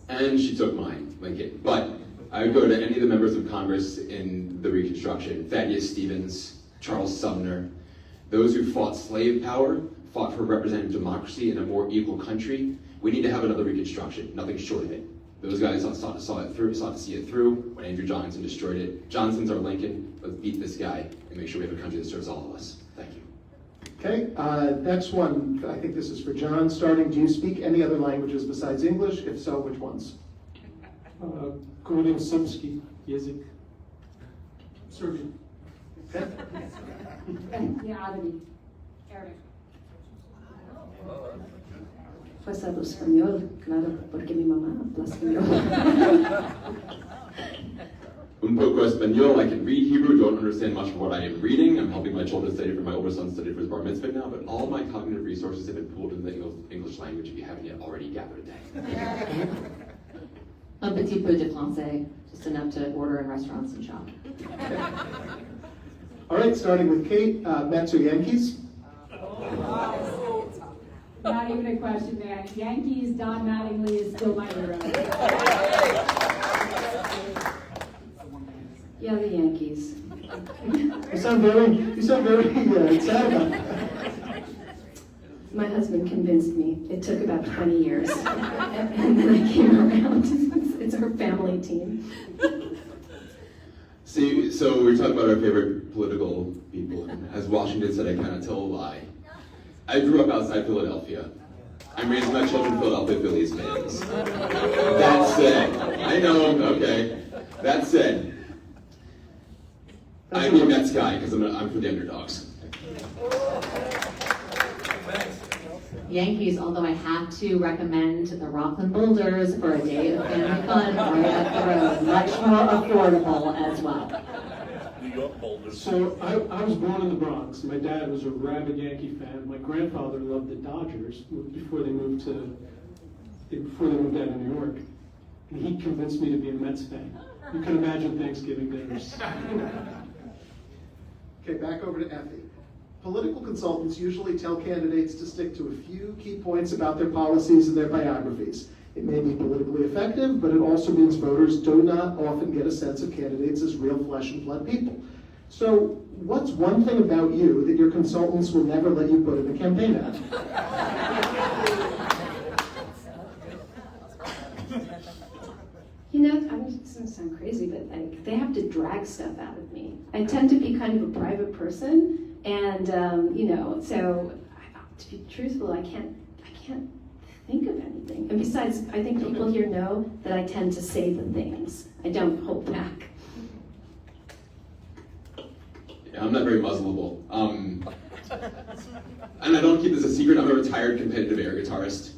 And she took mine, Lincoln. But I would go to any of the members of Congress in the Reconstruction, Thaddeus Stevens, Charles Sumner, those who fought slave power, fought for representative democracy in a more equal country. We need to have another Reconstruction, nothing short of it. Those guys sought to see it through when Andrew Johnson destroyed it. Johnson's our Lincoln. Let's beat this guy and make sure we have a country that serves all of us. Thank you. Okay, next one. I think this is for John. Starting, do you speak any other languages besides English? If so, which ones? Govorim srpski jezik. Serbian. Okay. Yeah, Arabic. Pues hablo español, claro, porque mi mamá habla español. Un poco español, I can read Hebrew, don't understand much of what I am reading. I'm helping my children study for my older son study for his bar mitzvah now, but all my cognitive resources have been pooled in the English language if you haven't yet already gathered that. Un petit peu de français, just enough to order in restaurants and shop. All right, starting with Cait, Mets or Yankees? Not even a question, man. Yankees, Don Mattingly is still my hero. Yeah, the Yankees. You sound very sad about that. My husband convinced me. It took about 20 years. And then I came around. It's our family team. See, so we're talking about our favorite political people. As Washington said, I cannot tell a lie. I grew up outside Philadelphia. I'm raising my children Philadelphia Phillies fans. That said, I know, okay. That said, I'm a Mets guy because I'm for the underdogs. Yankees, although I have to recommend the Rockland Boulders for a day of family fun right up the road. Much more affordable as well. So I was born in the Bronx. My dad was a rabid Yankee fan. My grandfather loved the Dodgers before they moved out of New York. And he convinced me to be a Mets fan. You can imagine Thanksgiving dinners. Okay, back over to Effie. Political consultants usually tell candidates to stick to a few key points about their policies and their biographies. It may be politically effective, but it also means voters do not often get a sense of candidates as real flesh and blood people. So, what's one thing about you that your consultants will never let you put in a campaign ad? You know, I'm just gonna sound crazy, but like they have to drag stuff out of me. I tend to be kind of a private person, and you know, so to be truthful, I can't think of anything. And besides, I think people here know that I tend to say the things. I don't hold back. Yeah, I'm not very muzzleable. And I don't keep this a secret, I'm a retired competitive air guitarist.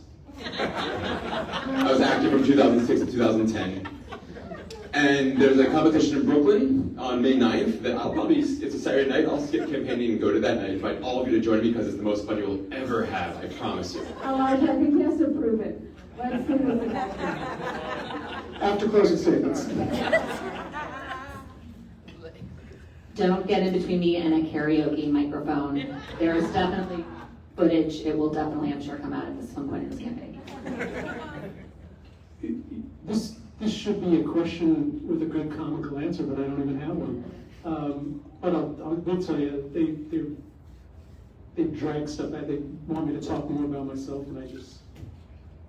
I was active from 2006 to 2010. And there's a competition in Brooklyn on May 9th that it's a Saturday night, I'll skip campaigning and go to that night. I invite all of you to join me because it's the most fun you'll ever have, I promise you. Elijah, I think he has to prove it. Let's see what After closing statements. Don't get in between me and a karaoke microphone. There is definitely footage. It will definitely, I'm sure, come out at some point in this campaign. This should be a question with a good comical answer, but I don't even have one. But I will tell you, they drag stuff out. They want me to talk more about myself, and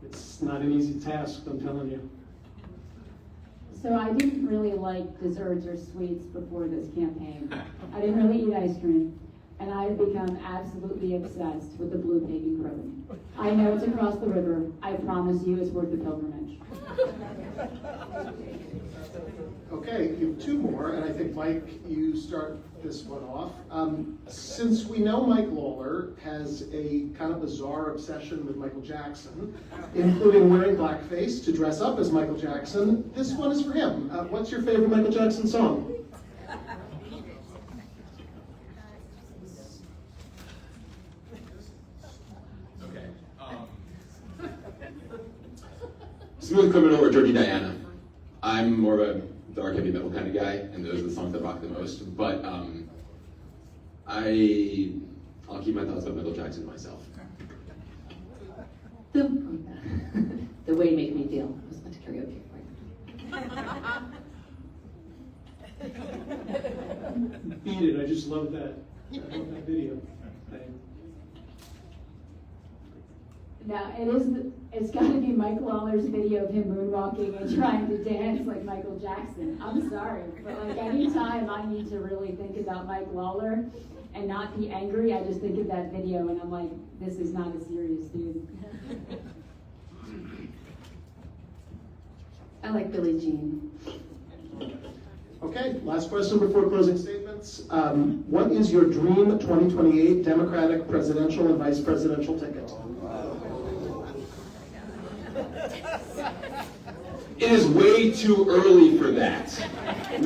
it's not an easy task, I'm telling you. So I didn't really like desserts or sweets before this campaign. I didn't really eat ice cream. And I have become absolutely obsessed with the blue pagan crow. I know it's across the river. I promise you it's worth the pilgrimage. Okay, you have two more, and I think, Mike, you start this one off. Since we know Mike Lawler has a kind of bizarre obsession with Michael Jackson, including wearing blackface to dress up as Michael Jackson, this one is for him. What's your favorite Michael Jackson song? Smooth Criminal or Dirty Diana. I'm more of a dark heavy metal kind of guy, and those are the songs that rock the most. But I'll keep my thoughts about Michael Jackson to myself. The way you make me feel. I was about to karaoke. Beat it, I just love that. I love that video. Now, it's got to be Mike Lawler's video of him moonwalking and trying to dance like Michael Jackson. I'm sorry, but like anytime I need to really think about Mike Lawler and not be angry, I just think of that video and I'm like, this is not a serious dude. I like Billie Jean. Okay, last question before closing statements. What is your dream 2028 Democratic presidential and vice presidential ticket? It is way too early for that.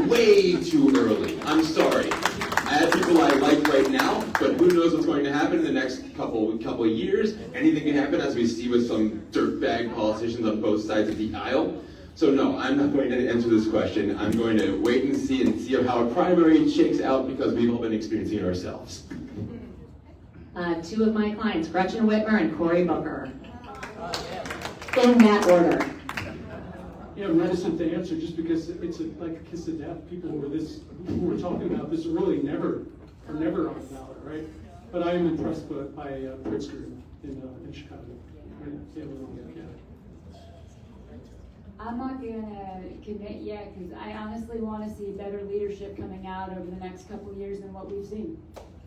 Way too early. I'm sorry. I have people I like right now, but who knows what's going to happen in the next couple of years. Anything can happen, as we see with some dirtbag politicians on both sides of the aisle. So no, I'm not going to answer this question. I'm going to wait and see how a primary shakes out, because we've all been experiencing it ourselves. Two of my clients, Gretchen Whitmer and Cory Booker. In that order. Yeah, I'm reticent to answer just because it's like a kiss of death. People who we're talking about this early are never on the ballot, right? But I am impressed by Pritzker in Chicago. Right? Yeah. I'm not gonna commit yet, because I honestly want to see better leadership coming out over the next couple of years than what we've seen.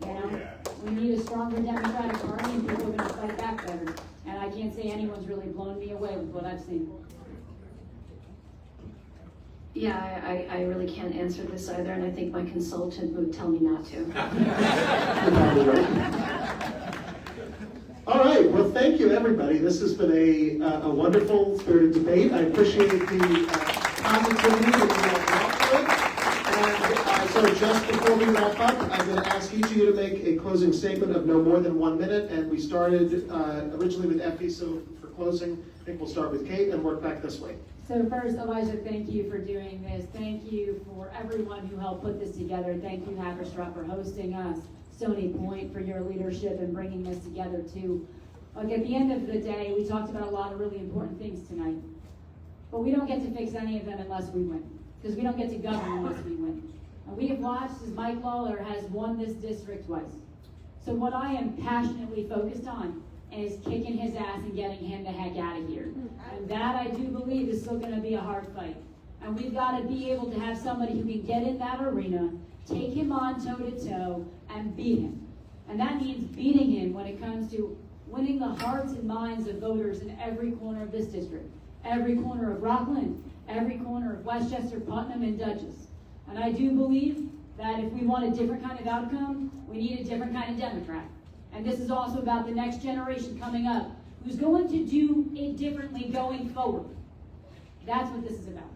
You know, we need a stronger Democratic Party, and people are gonna fight back better. And I can't say anyone's really blown me away with what I've seen. Yeah, I really can't answer this either, and I think my consultant would tell me not to. All right, well, thank you, everybody. This has been a wonderful spirited debate. I appreciate the positivity that you all brought to it. And so just before we wrap up, I'm going to ask each of you to make a closing statement of no more than 1 minute. And we started originally with Effie, so for closing, I think we'll start with Cait and work back this way. So first, Elijah, thank you for doing this. Thank you for everyone who helped put this together. Thank you, Haverstraw, for hosting us. Stony Point, for your leadership and bringing this together too. Like, at the end of the day, we talked about a lot of really important things tonight. But we don't get to fix any of them unless we win. Because we don't get to govern unless we win. And we have watched as Mike Lawler has won this district twice. So what I am passionately focused on is kicking his ass and getting him the heck out of here. And that, I do believe, is still going to be a hard fight. And we've got to be able to have somebody who can get in that arena, take him on toe-to-toe, and beat him. And that means beating him when it comes to winning the hearts and minds of voters in every corner of this district, every corner of Rockland, every corner of Westchester, Putnam, and Dutchess. And I do believe that if we want a different kind of outcome, we need a different kind of Democrat. And this is also about the next generation coming up, who's going to do it differently going forward. That's what this is about.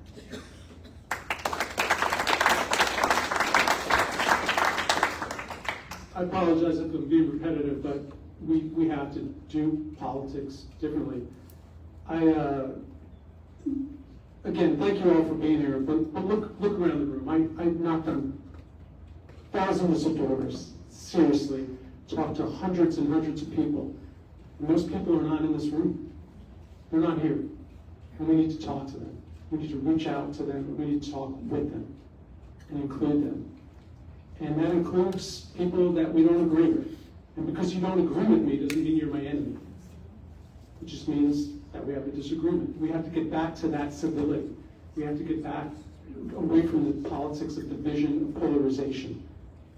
I apologize if I'm being repetitive, but we have to do politics differently. Again, thank you all for being here, but look around the room. I knocked on thousands of doors, seriously, talked to hundreds and hundreds of people. And most people are not in this room. They're not here. And we need to talk to them. We need to reach out to them, and we need to talk with them and include them. And that includes people that we don't agree with. And because you don't agree with me doesn't mean you're my enemy. It just means that we have a disagreement. We have to get back to that civility. We have to get back away from the politics of division, of polarization.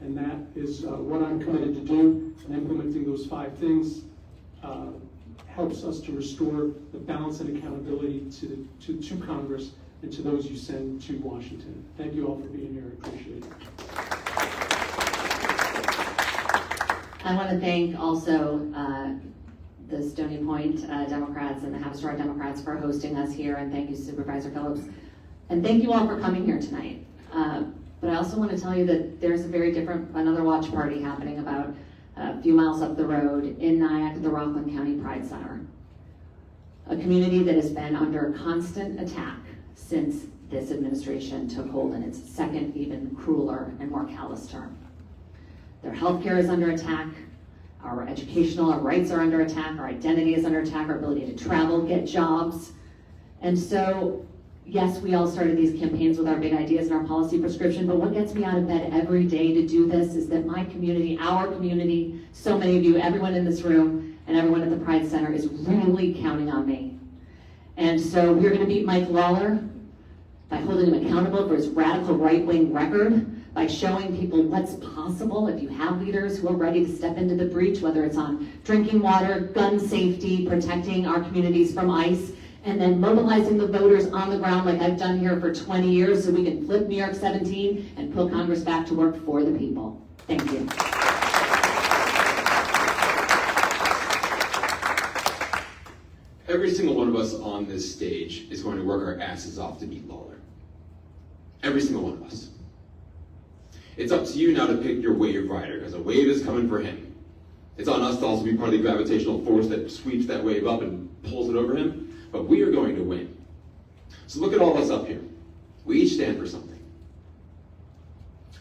And that is what I'm committed to do. And implementing those 5 things helps us to restore the balance and accountability to Congress and to those you send to Washington. Thank you all for being here. I appreciate it. I want to thank also the Stony Point Democrats and the Haverstraw Democrats for hosting us here, and thank you, Supervisor Phillips. And thank you all for coming here tonight. But I also want to tell you that there's another watch party happening about a few miles up the road in Nyack at the Rockland County Pride Center. A community that has been under constant attack since this administration took hold in its second, even crueler and more callous term. Their healthcare is under attack, our rights are under attack, our identity is under attack, our ability to travel, get jobs. And so, yes, we all started these campaigns with our big ideas and our policy prescription, but what gets me out of bed every day to do this is that my community, our community, so many of you, everyone in this room, and everyone at the Pride Center is really counting on me. And so we're gonna beat Mike Lawler by holding him accountable for his radical right-wing record, by showing people what's possible if you have leaders who are ready to step into the breach, whether it's on drinking water, gun safety, protecting our communities from ICE, and then mobilizing the voters on the ground like I've done here for 20 years so we can flip New York 17 and put Congress back to work for the people. Thank you. Every single one of us on this stage is going to work our asses off to beat Lawler. Every single one of us. It's up to you now to pick your wave rider, because a wave is coming for him. It's on us to also be part of the gravitational force that sweeps that wave up and pulls it over him, but we are going to win. So look at all of us up here. We each stand for something.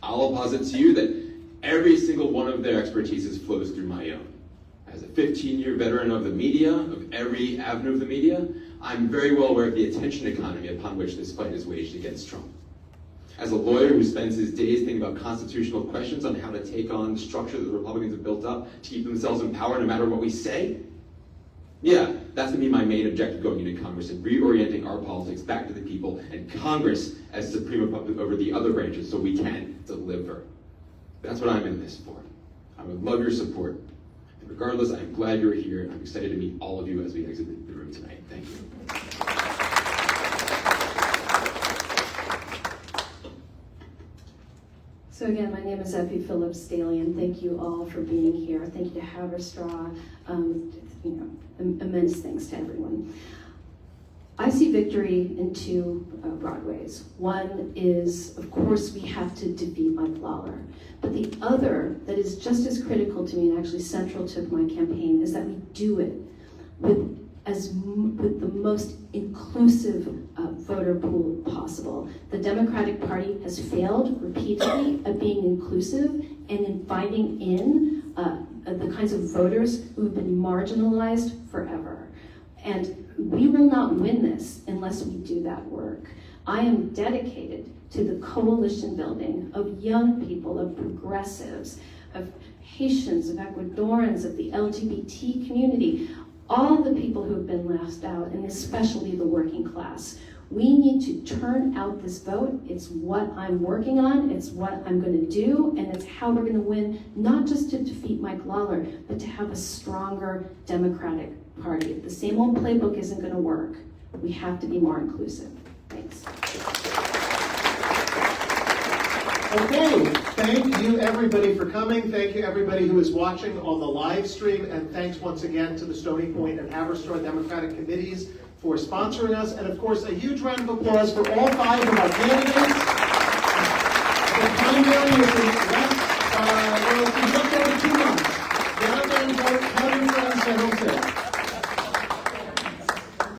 I'll posit to you that every single one of their expertises flows through my own. As a 15-year veteran of the media, of every avenue of the media, I'm very well aware of the attention economy upon which this fight is waged against Trump. As a lawyer who spends his days thinking about constitutional questions on how to take on the structure that the Republicans have built up to keep themselves in power no matter what we say, yeah, that's going to be my main objective going into Congress and reorienting our politics back to the people and Congress as supreme republic over the other branches so we can deliver. That's what I'm in this for. I would love your support. And regardless, I'm glad you're here, and I'm excited to meet all of you as we exit the room tonight. Thank you. So again, my name is Effie Phillips-Staley, and thank you all for being here. Thank you to Haverstraw. Immense thanks to everyone. I see victory in two broad ways. One is, of course, we have to defeat Mike Lawler. But the other that is just as critical to me and actually central to my campaign is that we do it with the most inclusive voter pool possible. The Democratic Party has failed repeatedly at being inclusive and in inviting in the kinds of voters who have been marginalized forever. And we will not win this unless we do that work. I am dedicated to the coalition building of young people, of progressives, of Haitians, of Ecuadorians, of the LGBT community, all the people who have been left out, and especially the working class. We need to turn out this vote. It's what I'm working on, it's what I'm going to do, and it's how we're going to win, not just to defeat Mike Lawler, but to have a stronger Democratic Party. The same old playbook isn't going to work. We have to be more inclusive. Thanks. Okay, thank you everybody for coming. Thank you everybody who is watching on the live stream, and thanks once again to the Stony Point and Haverstraw Democratic Committees for sponsoring us, and of course a huge round of applause for all 5 of our candidates. The primary is in